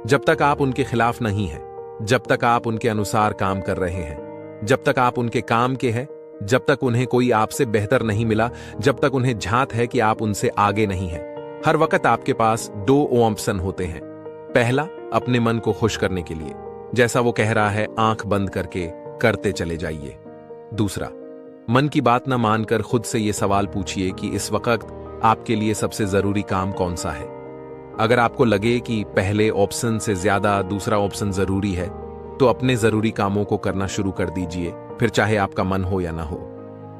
जब तक आप उनके खिलाफ नहीं हैं, जब तक आप उनके अनुसार काम कर रहे हैं, जब तक आप उनके काम के हैं, जब तक उन्हें कोई आपसे बेहतर नहीं मिला, जब तक उन्हें झांत है कि आप उनसे आगे नहीं हैं। हर वक्त आपके पास 2 ऑप्शन होते हैं। पहला, अपने मन को खुश करने के लिए, जैसा वो कह रहा है आंख बंद करके करते चले जाइए। दूसरा, मन की बात ना मानकर खुद से ये सवाल पूछिए कि इस वक्त आपके लिए सबसे जरूरी काम कौन सा है। अगर आपको लगे कि पहले ऑप्शन से ज्यादा दूसरा ऑप्शन जरूरी है तो अपने जरूरी कामों को करना शुरू कर दीजिए, फिर चाहे आपका मन हो या ना हो।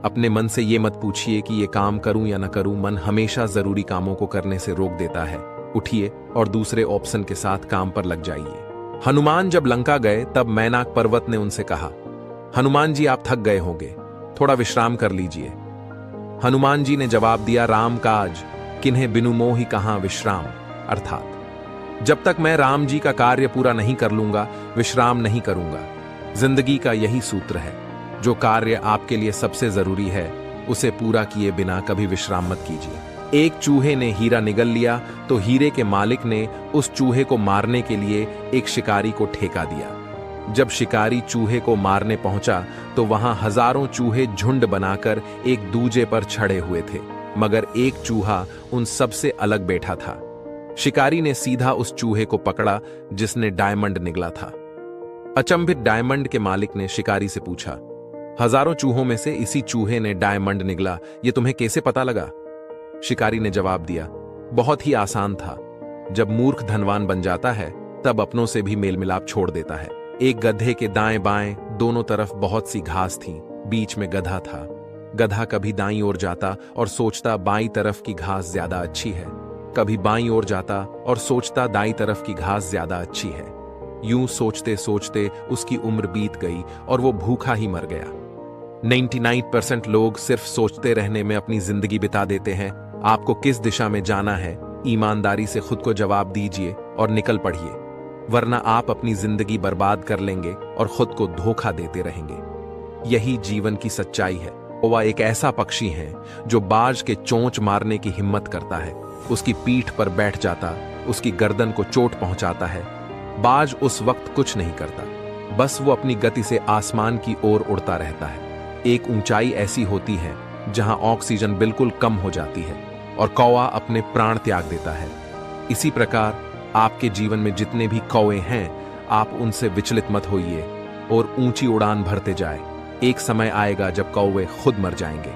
अपने मन से ये मत पूछिए कि ये काम करूं या ना करूं। मन हमेशा जरूरी कामों को करने से रोक देता है। उठिए और दूसरे ऑप्शन के साथ काम पर लग जाइए। हनुमान जब लंका गए तब मैनाक पर्वत ने उनसे कहा, हनुमान जी आप थक गए होंगे, थोड़ा विश्राम कर लीजिए। हनुमान जी ने जवाब दिया, राम काज किन्हें बिनु मोहि कहां विश्राम। अर्थात जब तक मैं राम जी का कार्य पूरा नहीं कर लूंगा, विश्राम नहीं करूंगा। जिंदगी का यही सूत्र है, जो कार्य आपके लिए सबसे जरूरी है उसे पूरा किए बिना कभी विश्राम मत कीजिए। एक चूहे ने हीरा निगल लिया तो हीरे के मालिक ने उस चूहे को मारने के लिए एक शिकारी को ठेका दिया। जब शिकारी चूहे को मारने पहुंचा तो वहां हजारों चूहे झुंड बनाकर एक दूजे पर चढ़े हुए थे, मगर एक चूहा उन सबसे अलग बैठा था। शिकारी ने सीधा उस चूहे को पकड़ा जिसने डायमंड निगला था। अचंभित डायमंड के मालिक ने शिकारी से पूछा, हजारों चूहों में से इसी चूहे ने डायमंड निगला, ये तुम्हें कैसे पता लगा? शिकारी ने जवाब दिया, बहुत ही आसान था। जब मूर्ख धनवान बन जाता है तब अपनों से भी मेल मिलाप छोड़ देता है। एक गधे के दाएं बाएं दोनों तरफ बहुत सी घास थी, बीच में गधा था। गधा कभी दाईं ओर जाता और सोचता बाईं तरफ की घास ज्यादा अच्छी है, कभी बाईं ओर जाता और सोचता दाईं तरफ की घास ज्यादा अच्छी है। यूं सोचते सोचते उसकी उम्र बीत गई और वो भूखा ही मर गया। 99% लोग सिर्फ सोचते रहने में अपनी जिंदगी बिता देते हैं। आपको किस दिशा में जाना है, ईमानदारी से खुद को जवाब दीजिए और निकल पड़िए, वरना आप अपनी जिंदगी बर्बाद कर लेंगे और खुद को धोखा देते रहेंगे। यही जीवन की सच्चाई है। कौवा एक ऐसा पक्षी है जो बाज के चोंच मारने की हिम्मत करता है। उसकी पीठ पर बैठ जाता, उसकी गर्दन को चोट पहुंचाता है। बाज उस वक्त कुछ नहीं करता, बस वो अपनी गति से आसमान की ओर उड़ता रहता है। एक ऊंचाई ऐसी होती है जहां ऑक्सीजन बिल्कुल कम हो जाती है और कौवा अपने प्राण त्याग देता है। इसी प्रकार आपके जीवन में जितने भी कौवे हैं, आप उनसे विचलित मत होइए और ऊंची उड़ान भरते जाए। एक समय आएगा जब कौवे खुद मर जाएंगे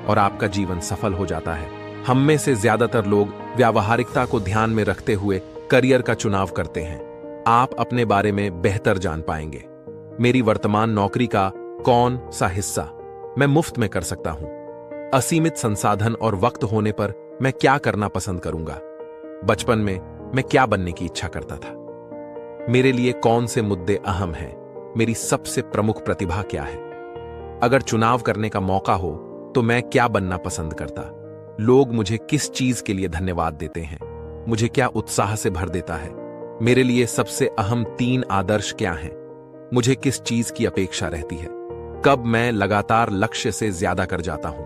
और आपका जीवन सफल हो जाता है। हम में से ज्यादातर लोग व्यावहारिकता को ध्यान में रखते हुए करियर का चुनाव करते हैं। आप अपने बारे में बेहतर जान पाएंगे। मेरी वर्तमान नौकरी का कौन सा हिस्सा मैं मुफ्त में कर सकता हूं? असीमित संसाधन और वक्त होने पर मैं क्या करना पसंद करूंगा? बचपन में मैं क्या बनने की इच्छा करता था? मेरे लिए कौन से मुद्दे अहम हैं? मेरी सबसे प्रमुख प्रतिभा क्या है? अगर चुनाव करने का मौका हो तो मैं क्या बनना पसंद करता? लोग मुझे किस चीज के लिए धन्यवाद देते हैं? मुझे क्या उत्साह से भर देता है? मेरे लिए सबसे अहम 3 आदर्श क्या हैं? मुझे किस चीज की अपेक्षा रहती है? कब मैं लगातार लक्ष्य से ज्यादा कर जाता हूं?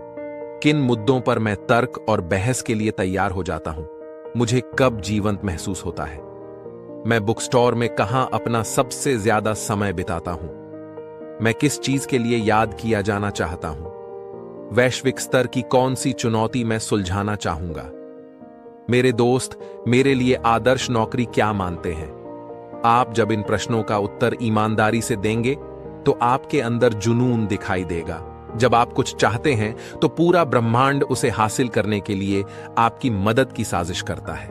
किन मुद्दों पर मैं तर्क और बहस के लिए तैयार हो जाता हूं? मुझे कब जीवंत महसूस होता है? मैं बुक स्टोर में कहां अपना सबसे ज्यादा समय बिताता हूं? मैं किस चीज के लिए याद किया जाना चाहता हूं? वैश्विक स्तर की कौन सी चुनौती मैं सुलझाना चाहूंगा? मेरे दोस्त मेरे लिए आदर्श नौकरी क्या मानते हैं? आप जब इन प्रश्नों का उत्तर ईमानदारी से देंगे तो आपके अंदर जुनून दिखाई देगा। जब आप कुछ चाहते हैं तो पूरा ब्रह्मांड उसे हासिल करने के लिए आपकी मदद की साजिश करता है।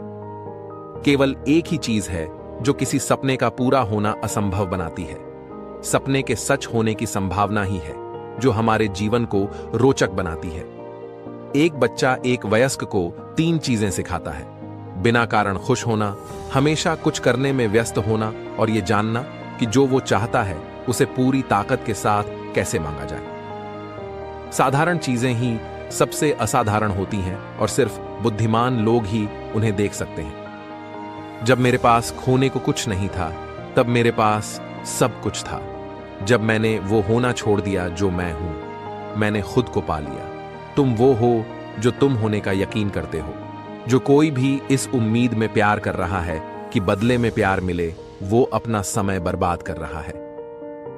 केवल एक ही चीज है जो किसी सपने का पूरा होना असंभव बनाती है। सपने के सच होने की संभावना ही है जो हमारे जीवन को रोचक बनाती है। एक बच्चा एक वयस्क को 3 चीजें सिखाता है: बिना कारण खुश होना, हमेशा कुछ करने में व्यस्त होना और यह जानना कि जो वो चाहता है उसे पूरी ताकत के साथ कैसे मांगा जाए। साधारण चीजें ही सबसे असाधारण होती हैं और सिर्फ बुद्धिमान लोग ही उन्हें देख सकते हैं। जब मेरे पास खोने को कुछ नहीं था, तब मेरे पास सब कुछ था। जब मैंने वो होना छोड़ दिया जो मैं हूं, मैंने खुद को पा लिया। तुम वो हो जो तुम होने का यकीन करते हो। जो कोई भी इस उम्मीद में प्यार कर रहा है कि बदले में प्यार मिले, वो अपना समय बर्बाद कर रहा है।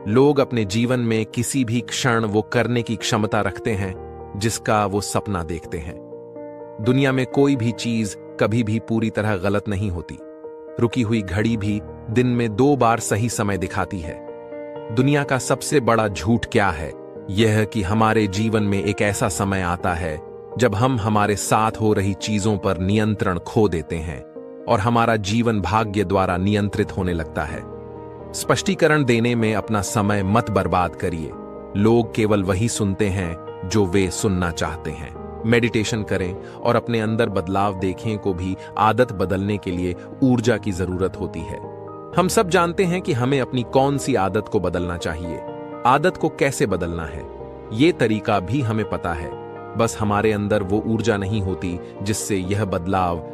लोग अपने जीवन में किसी भी क्षण वो करने की क्षमता रखते हैं जिसका वो सपना देखते हैं। दुनिया में कोई भी चीज कभी भी पूरी तरह गलत नहीं होती। रुकी हुई घड़ी भी दिन में 2 बार सही समय दिखाती है। दुनिया का सबसे बड़ा झूठ क्या है? यह कि हमारे जीवन में एक ऐसा समय आता है जब हम हमारे साथ हो रही चीजों पर नियंत्रण खो देते हैं और हमारा जीवन भाग्य द्वारा नियंत्रित होने लगता है। स्पष्टीकरण देने में अपना समय मत बर्बाद करिए। लोग केवल वही सुनते हैं जो वे सुनना चाहते हैं। मेडिटेशन करें और अपने अंदर बदलाव देखें को भी आदत बदलने के लिए ऊर्जा की जरूरत होती है। हम सब जानते हैं कि हमें अपनी कौन सी आदत को बदलना चाहिए। आदत को कैसे बदलना है, ये तरीका भी हमें पता है, बस हमारे अंदर वो ऊर्जा नहीं होती जिससे यह बदलाव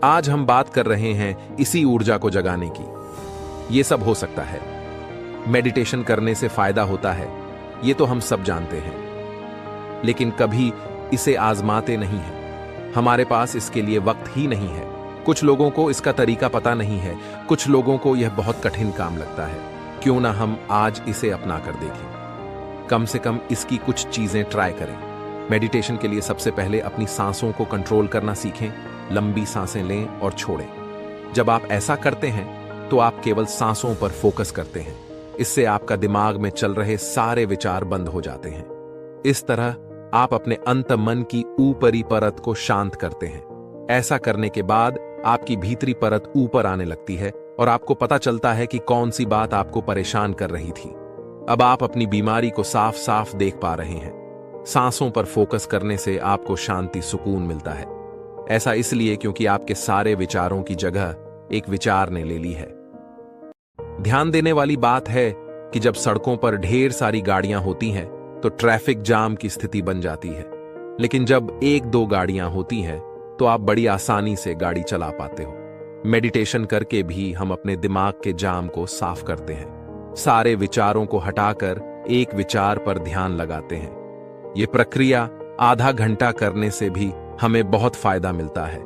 आज हम बात कर रहे हैं इसी ऊर्जा को जगाने की। ये सब हो सकता है। मेडिटेशन करने से फायदा होता है, ये तो हम सब जानते हैं, लेकिन कभी इसे आजमाते नहीं हैं। हमारे पास इसके लिए वक्त ही नहीं है। कुछ लोगों को इसका तरीका पता नहीं है, कुछ लोगों को यह बहुत कठिन काम लगता है। क्यों ना हम आज इसे अपना कर देखें। कम से कम इसकी कुछ चीजें ट्राई करें। मेडिटेशन के लिए सबसे पहले अपनी सांसों को कंट्रोल करना सीखें। लंबी सांसें लें और छोड़ें। जब आप ऐसा करते हैं तो आप केवल सांसों पर फोकस करते हैं। इससे आपका दिमाग में चल रहे सारे विचार बंद हो जाते हैं। इस तरह आप अपने अंत मन की ऊपरी परत को शांत करते हैं। ऐसा करने के बाद आपकी भीतरी परत ऊपर आने लगती है और आपको पता चलता है कि कौन सी बात आपको परेशान कर रही थी। अब आप अपनी बीमारी को साफ साफ देख पा रहे हैं। सांसों पर फोकस करने से आपको शांति, सुकून मिलता है। ऐसा इसलिए क्योंकि आपके सारे विचारों की जगह एक विचार ने ले ली है। ध्यान देने वाली बात है कि जब सड़कों पर ढेर सारी गाड़ियां होती हैं तो ट्रैफिक जाम की स्थिति बन जाती है, लेकिन जब एक दो गाड़ियां होती हैं तो आप बड़ी आसानी से गाड़ी चला पाते हो। मेडिटेशन करके भी हम अपने दिमाग के जाम को साफ करते हैं। सारे विचारों को हटाकर एक विचार पर ध्यान लगाते हैं। यह प्रक्रिया आधा घंटा करने से भी हमें बहुत फायदा मिलता है।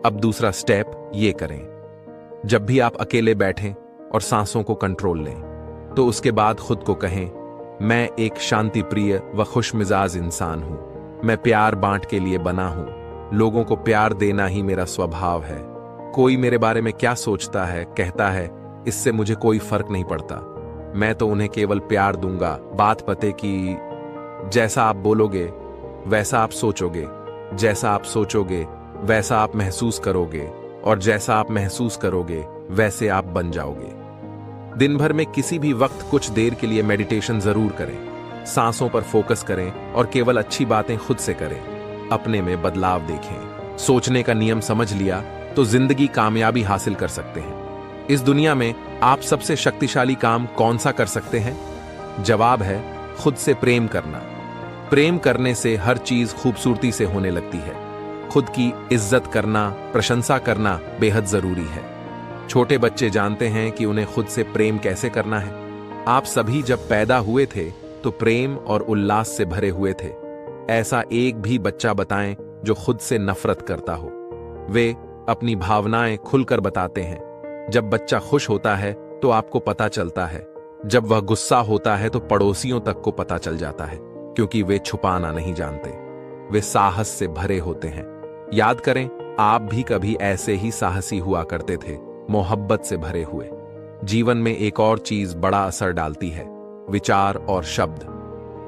अब दूसरा स्टेप ये करें। जब भी आप अकेले बैठें और सांसों को कंट्रोल लें तो उसके बाद खुद को कहें, मैं एक शांति प्रिय व खुशमिजाज इंसान हूं। मैं प्यार बांट के लिए बना हूं। लोगों को प्यार देना ही मेरा स्वभाव है। कोई मेरे बारे में क्या सोचता है, कहता है, इससे मुझे कोई फर्क नहीं पड़ता। मैं तो उन्हें केवल प्यार दूंगा। बात पते कि जैसा आप बोलोगे वैसा आप सोचोगे, जैसा आप सोचोगे वैसा आप महसूस करोगे, और जैसा आप महसूस करोगे वैसे आप बन जाओगे। दिन भर में किसी भी वक्त कुछ देर के लिए मेडिटेशन जरूर करें। सांसों पर फोकस करें और केवल अच्छी बातें खुद से करें। अपने में बदलाव देखें। सोचने का नियम समझ लिया तो जिंदगी कामयाबी हासिल कर सकते हैं। इस दुनिया में आप सबसे शक्तिशाली काम कौन सा कर सकते हैं? जवाब है खुद से प्रेम करना। प्रेम करने से हर चीज खूबसूरती से होने लगती है। खुद की इज्जत करना, प्रशंसा करना बेहद जरूरी है। छोटे बच्चे जानते हैं कि उन्हें खुद से प्रेम कैसे करना है। आप सभी जब पैदा हुए थे तो प्रेम और उल्लास से भरे हुए थे। ऐसा एक भी बच्चा बताएं जो खुद से नफरत करता हो। वे अपनी भावनाएं खुलकर बताते हैं। जब बच्चा खुश होता है तो आपको पता चलता है। जब वह गुस्सा होता है तो पड़ोसियों तक को पता चल जाता है, क्योंकि वे छुपाना नहीं जानते। वे साहस से भरे होते हैं। याद करें, आप भी कभी ऐसे ही साहसी हुआ करते थे, मोहब्बत से भरे हुए। जीवन में एक और चीज बड़ा असर डालती है, विचार और शब्द।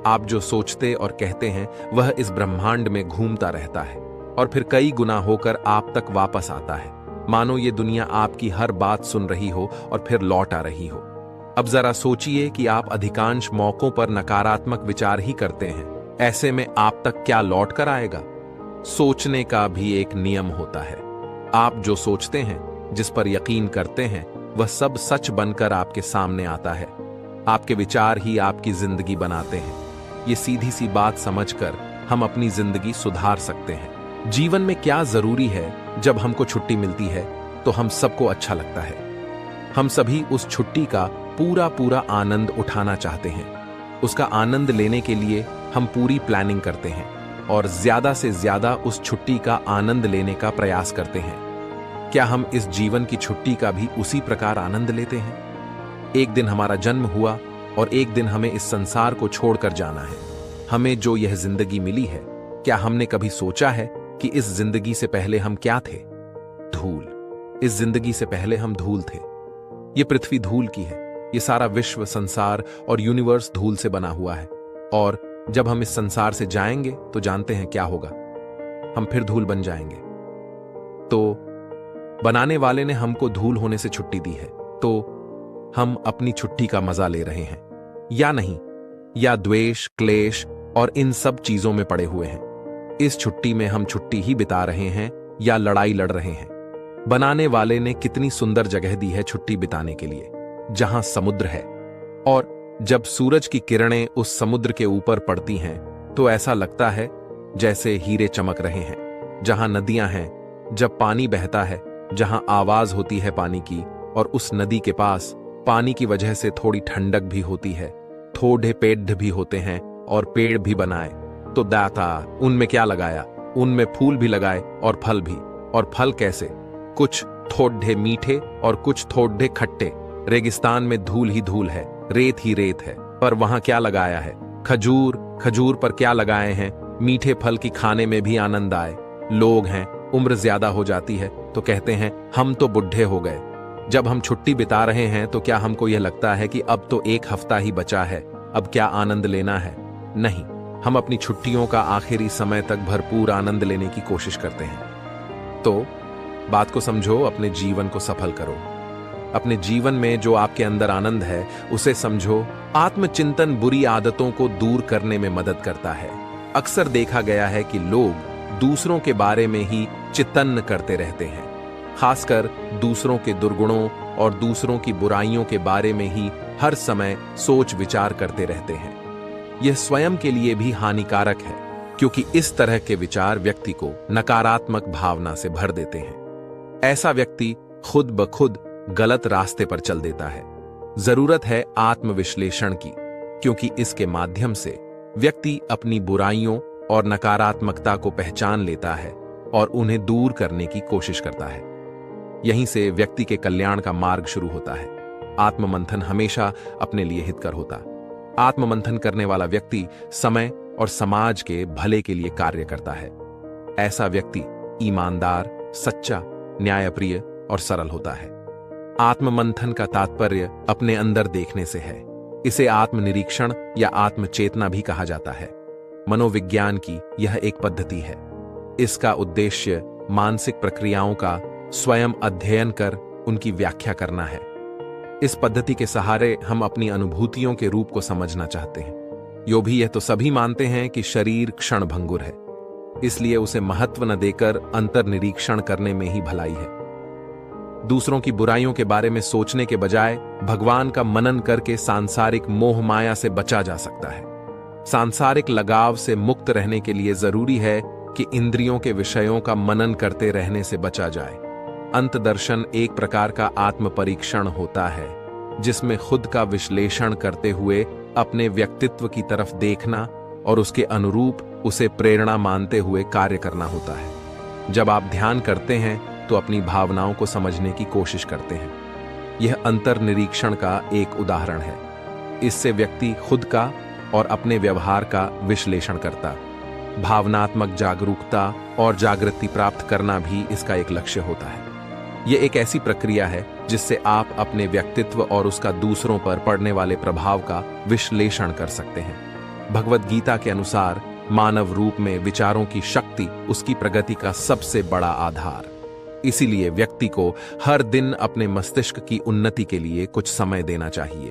आप जो सोचते और कहते हैं वह इस ब्रह्मांड में घूमता रहता है और फिर कई गुना होकर आप तक वापस आता है। मानो ये दुनिया आपकी हर बात सुन रही हो और फिर लौट आ रही हो। अब जरा सोचिए कि आप अधिकांश मौकों पर नकारात्मक विचार ही करते हैं। ऐसे में आप तक क्या लौट कर आएगा? सोचने का भी एक नियम होता है। आप जो सोचते हैं, जिस पर यकीन करते हैं, वह सब सच बनकर आपके सामने आता है। आपके विचार ही आपकी जिंदगी बनाते हैं। ये सीधी सी बात समझकर हम अपनी जिंदगी सुधार सकते हैं। जीवन में क्या जरूरी है, जब हमको छुट्टी मिलती है तो हम सबको अच्छा लगता है। हम सभी उस छुट्टी का पूरा आनंद उठाना चाहते हैं। उसका आनंद लेने के लिए हम पूरी प्लानिंग करते हैं और ज्यादा से ज्यादा उस छुट्टी का आनंद लेने का प्रयास करते हैं। क्या हम इस जीवन की छुट्टी का भी उसी प्रकार आनंद लेते हैं? एक दिन हमारा जन्म हुआ और एक दिन हमें इस संसार को छोड़कर जाना है। हमें जो यह जिंदगी मिली है, क्या हमने कभी सोचा है कि इस जिंदगी से पहले हम क्या थे? धूल। इस जिंदगी से पहले हम धूल थे। ये पृथ्वी धूल की है। ये सारा विश्व, संसार और यूनिवर्स धूल से बना हुआ है। और जब हम इस संसार से जाएंगे तो जानते हैं क्या होगा? हम फिर धूल बन जाएंगे। तो बनाने वाले ने हमको धूल होने से छुट्टी दी है, तो हम अपनी छुट्टी का मजा ले रहे हैं या नहीं? या द्वेष, क्लेश और इन सब चीजों में पड़े हुए हैं? इस छुट्टी में हम छुट्टी ही बिता रहे हैं या लड़ाई लड़ रहे हैं? बनाने वाले ने कितनी सुंदर जगह दी है छुट्टी बिताने के लिए, जहां समुद्र है। और जब सूरज की किरणें उस समुद्र के ऊपर पड़ती हैं तो ऐसा लगता है जैसे हीरे चमक रहे हैं। जहां नदियां हैं, जब पानी बहता है, जहां आवाज होती है पानी की, और उस नदी के पास पानी की वजह से थोड़ी ठंडक भी होती है, थोड़े पेड़ भी होते हैं और पेड़ भी बनाए, तो दाता उनमें क्या लगाया? उनमें फूल भी लगाए और फल भी। और फल कैसे? कुछ थोड़े मीठे और कुछ थोड़े खट्टे। रेगिस्तान में धूल ही धूल है, रेत ही रेत है, पर वहां क्या लगाया है? खजूर। खजूर पर क्या लगाए हैं? मीठे फल की खाने में भी आनंद आए। लोग हैं, उम्र ज्यादा हो जाती है तो कहते हैं हम तो बुढ़े हो गए। जब हम छुट्टी बिता रहे हैं तो क्या हमको यह लगता है कि अब तो एक हफ्ता ही बचा है, अब क्या आनंद लेना है? नहीं, हम अपनी छुट्टियों का आखिरी समय तक भरपूर आनंद लेने की कोशिश करते हैं। तो बात को समझो, अपने जीवन को सफल करो। अपने जीवन में जो आपके अंदर आनंद है उसे समझो। आत्मचिंतन बुरी आदतों को दूर करने में मदद करता है। अक्सर देखा गया है कि लोग दूसरों के बारे में ही चिंतन करते रहते हैं, खासकर दूसरों के दुर्गुणों और दूसरों की बुराइयों के बारे में ही हर समय सोच विचार करते रहते हैं। यह स्वयं के लिए भी हानिकारक है, क्योंकि इस तरह के विचार व्यक्ति को नकारात्मक भावना से भर देते हैं। ऐसा व्यक्ति खुद ब खुद गलत रास्ते पर चल देता है। जरूरत है आत्मविश्लेषण की, क्योंकि इसके माध्यम से व्यक्ति अपनी बुराइयों और नकारात्मकता को पहचान लेता है और उन्हें दूर करने की कोशिश करता है। यहीं से व्यक्ति के कल्याण का मार्ग शुरू होता है। आत्ममंथन हमेशा अपने लिए हितकर होता। आत्ममंथन करने वाला व्यक्ति समय और समाज के भले के लिए कार्य करता है। ऐसा व्यक्ति ईमानदार, सच्चा, न्यायप्रिय और सरल होता है। आत्ममंथन का तात्पर्य अपने अंदर देखने से है। इसे आत्मनिरीक्षण या आत्मचेतना भी कहा जाता है। मनोविज्ञान की यह एक पद्धति है। इसका उद्देश्य मानसिक प्रक्रियाओं का स्वयं अध्ययन कर उनकी व्याख्या करना है। इस पद्धति के सहारे हम अपनी अनुभूतियों के रूप को समझना चाहते हैं। यो भी यह तो सभी मानते हैं कि शरीर क्षणभंगुर है, इसलिए उसे महत्व न देकर अंतर्निरीक्षण करने में ही भलाई है। दूसरों की बुराइयों के बारे में सोचने के बजाय भगवान का मनन करके सांसारिक मोह माया से बचा जा सकता है। सांसारिक लगाव से मुक्त रहने के लिए जरूरी है कि इंद्रियों के विषयों का मनन करते रहने से बचा जाए। अंतदर्शन एक प्रकार का आत्म परीक्षण होता है, जिसमें खुद का विश्लेषण करते हुए अपने व्यक्तित्व की तरफ देखना और उसके अनुरूप उसे प्रेरणा मानते हुए कार्य करना होता है। जब आप ध्यान करते हैं तो अपनी भावनाओं को समझने की कोशिश करते हैं। यह अंतर्निरीक्षण का एक उदाहरण है। इससे व्यक्ति खुद का और अपने व्यवहार का विश्लेषण करता। भावनात्मक जागरूकता और जागृति प्राप्त करना भी इसका एक लक्ष्य होता है। यह एक ऐसी प्रक्रिया है जिससे आप अपने व्यक्तित्व और उसका दूसरों पर पड़ने वाले प्रभाव का विश्लेषण कर सकते हैं। भगवद गीता के अनुसार मानव रूप में विचारों की शक्ति उसकी प्रगति का सबसे बड़ा आधार। इसीलिए व्यक्ति को हर दिन अपने मस्तिष्क की उन्नति के लिए कुछ समय देना चाहिए।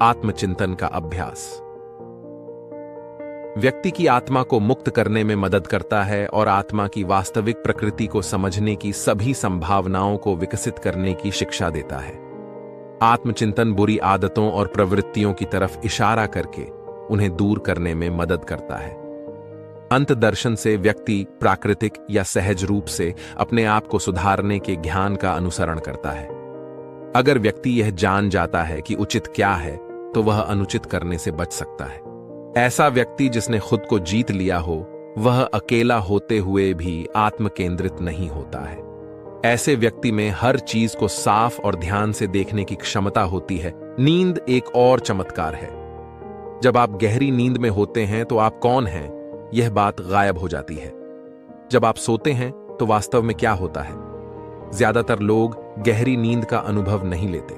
आत्मचिंतन का अभ्यास व्यक्ति की आत्मा को मुक्त करने में मदद करता है और आत्मा की वास्तविक प्रकृति को समझने की सभी संभावनाओं को विकसित करने की शिक्षा देता है। आत्मचिंतन बुरी आदतों और प्रवृत्तियों की तरफ इशारा करके उन्हें दूर करने में मदद करता है। अंतदर्शन से व्यक्ति प्राकृतिक या सहज रूप से अपने आप को सुधारने के ज्ञान का अनुसरण करता है। अगर व्यक्ति यह जान जाता है कि उचित क्या है, तो वह अनुचित करने से बच सकता है। ऐसा व्यक्ति जिसने खुद को जीत लिया हो, वह अकेला होते हुए भी आत्म केंद्रित नहीं होता है। ऐसे व्यक्ति में हर चीज को साफ और ध्यान से देखने की क्षमता होती है। नींद एक और चमत्कार है। जब आप गहरी नींद में होते हैं तो आप कौन हैं, यह बात गायब हो जाती है। जब आप सोते हैं तो वास्तव में क्या होता है? ज्यादातर लोग गहरी नींद का अनुभव नहीं लेते।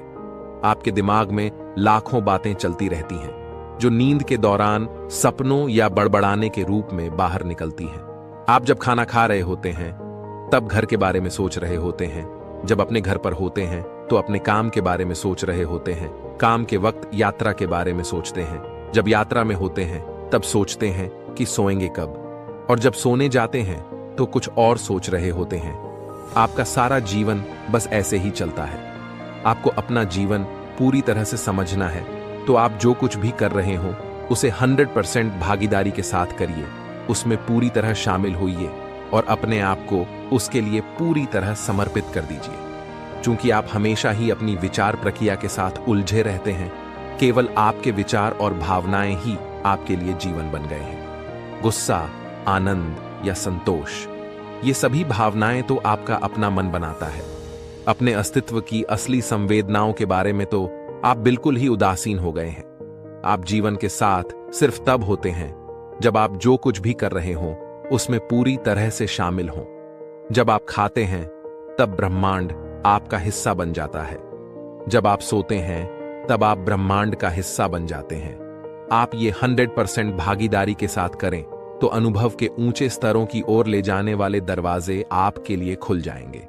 आपके दिमाग में लाखों बातें चलती रहती हैं, जो नींद के दौरान सपनों या बड़बड़ाने के रूप में बाहर निकलती हैं। आप जब खाना खा रहे होते हैं तब घर के बारे में सोच रहे होते हैं। जब अपने घर पर होते हैं तो अपने काम के बारे में सोच रहे होते हैं। काम के वक्त यात्रा के बारे में सोचते हैं। जब यात्रा में होते हैं तब सोचते हैं कि सोएंगे कब, और जब सोने जाते हैं तो कुछ और सोच रहे होते हैं। आपका सारा जीवन बस ऐसे ही चलता है। आपको अपना जीवन पूरी तरह से समझना है, तो आप जो कुछ भी कर रहे हो उसे 100% भागीदारी के साथ करिए। उसमें पूरी तरह शामिल होइए और अपने आप को उसके लिए पूरी तरह समर्पित कर दीजिए। चूंकि आप हमेशा ही अपनी विचार प्रक्रिया के साथ उलझे रहते हैं, केवल आपके विचार और भावनाएं ही आपके लिए जीवन बन गए हैं। गुस्सा, आनंद, या संतोष, ये सभी भावनाएं तो आपका अपना मन बनाता है। अपने अस्तित्व की असली संवेदनाओं के बारे में तो आप बिल्कुल ही उदासीन हो गए हैं। आप जीवन के साथ सिर्फ तब होते हैं जब आप जो कुछ भी कर रहे हों उसमें पूरी तरह से शामिल हों। जब आप खाते हैं तब ब्रह्मांड आपका हिस्सा बन जाता है। जब आप सोते हैं तब आप ब्रह्मांड का हिस्सा बन जाते हैं। आप ये 100% भागीदारी के साथ करें तो अनुभव के ऊंचे स्तरों की ओर ले जाने वाले दरवाजे आपके लिए खुल जाएंगे।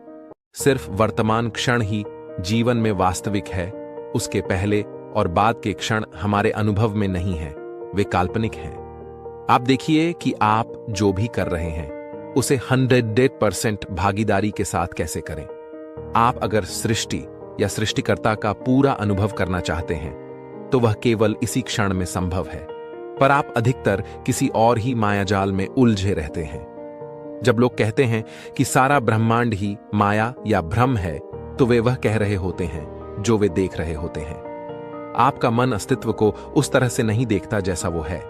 सिर्फ वर्तमान क्षण ही जीवन में वास्तविक है, उसके पहले और बाद के क्षण हमारे अनुभव में नहीं हैं, वे काल्पनिक हैं। आप देखिए कि आप जो भी कर रहे हैं उसे 100% भागीदारी के साथ कैसे करें। आप अगर सृष्टि या सृष्टिकर्ता का पूरा अनुभव करना चाहते हैं तो वह केवल इसी क्षण में संभव है, पर आप अधिकतर किसी और ही मायाजाल में उलझे रहते हैं। जब लोग कहते हैं कि सारा ब्रह्मांड ही माया या भ्रम है, तो वे वह कह रहे होते हैं जो वे देख रहे होते हैं। आपका मन अस्तित्व को उस तरह से नहीं देखता जैसा वो है।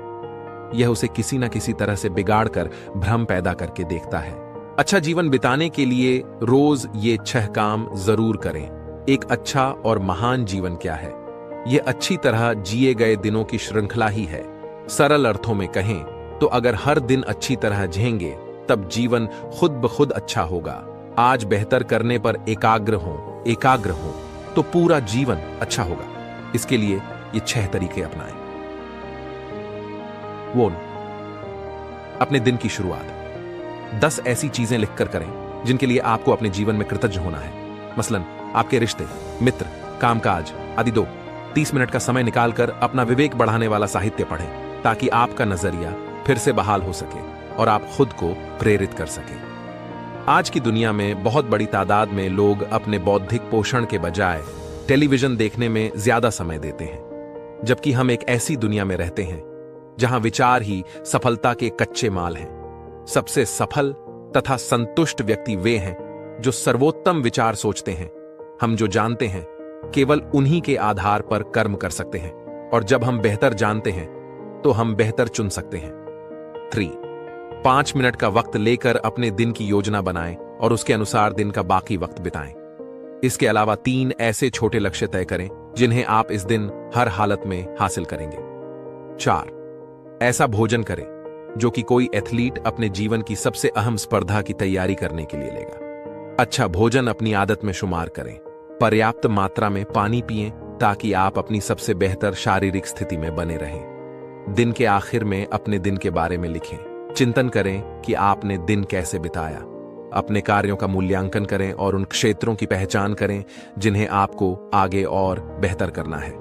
यह उसे किसी न किसी तरह से बिगाड़कर भ्रम पैदा करके देखता है। अच्छा जीवन बिताने के लिए रोज ये 6 काम जरूर करें। एक अच्छा और महान जीवन क्या है? यह अच्छी तरह जिए गए दिनों की श्रृंखला ही है। सरल अर्थों में कहें तो अगर हर दिन अच्छी तरह जिएंगे तब जीवन खुद ब खुद अच्छा होगा। आज बेहतर करने पर एकाग्र हो तो पूरा जीवन अच्छा होगा। इसके लिए ये 6 तरीके अपनाएं। 1. अपने दिन की शुरुआत 10 ऐसी चीजें लिखकर करें जिनके लिए आपको अपने जीवन में कृतज्ञ होना है। मसलन आपके रिश्ते, मित्र, कामकाज आदि। 2. 30 मिनट का समय निकालकर अपना विवेक बढ़ाने वाला साहित्य पढ़ें ताकि आपका नजरिया फिर से बहाल हो सके और आप खुद को प्रेरित कर सकें। आज की दुनिया में बहुत बड़ी तादाद में लोग अपने बौद्धिक पोषण के बजाय टेलीविजन देखने में ज्यादा समय देते हैं, जबकि हम एक ऐसी दुनिया में रहते हैं जहां विचार ही सफलता के कच्चे माल हैं। सबसे सफल तथा संतुष्ट व्यक्ति वे हैं जो सर्वोत्तम विचार सोचते हैं। हम जो जानते हैं केवल उन्हीं के आधार पर कर्म कर सकते हैं, और जब हम बेहतर जानते हैं तो हम बेहतर चुन सकते हैं। 3. 5 मिनट का वक्त लेकर अपने दिन की योजना बनाएं और उसके अनुसार दिन का बाकी वक्त बिताएं। इसके अलावा 3 ऐसे छोटे लक्ष्य तय करें जिन्हें आप इस दिन हर हालत में हासिल करेंगे। 4. ऐसा भोजन करें जो कि कोई एथलीट अपने जीवन की सबसे अहम स्पर्धा की तैयारी करने के लिए लेगा। अच्छा भोजन अपनी आदत में शुमार करें। पर्याप्त मात्रा में पानी पिएं ताकि आप अपनी सबसे बेहतर शारीरिक स्थिति में बने रहें। दिन के आखिर में अपने दिन के बारे में लिखें। चिंतन करें कि आपने दिन कैसे बिताया। अपने कार्यों का मूल्यांकन करें और उन क्षेत्रों की पहचान करें जिन्हें आपको आगे और बेहतर करना है।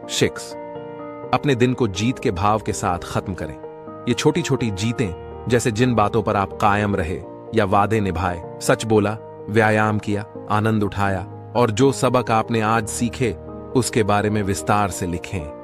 6. अपने दिन को जीत के भाव के साथ खत्म करें। ये छोटी छोटी जीतें, जैसे जिन बातों पर आप कायम रहे या वादे निभाए, सच बोला, व्यायाम किया, आनंद उठाया और जो सबक आपने आज सीखे उसके बारे में विस्तार से लिखें।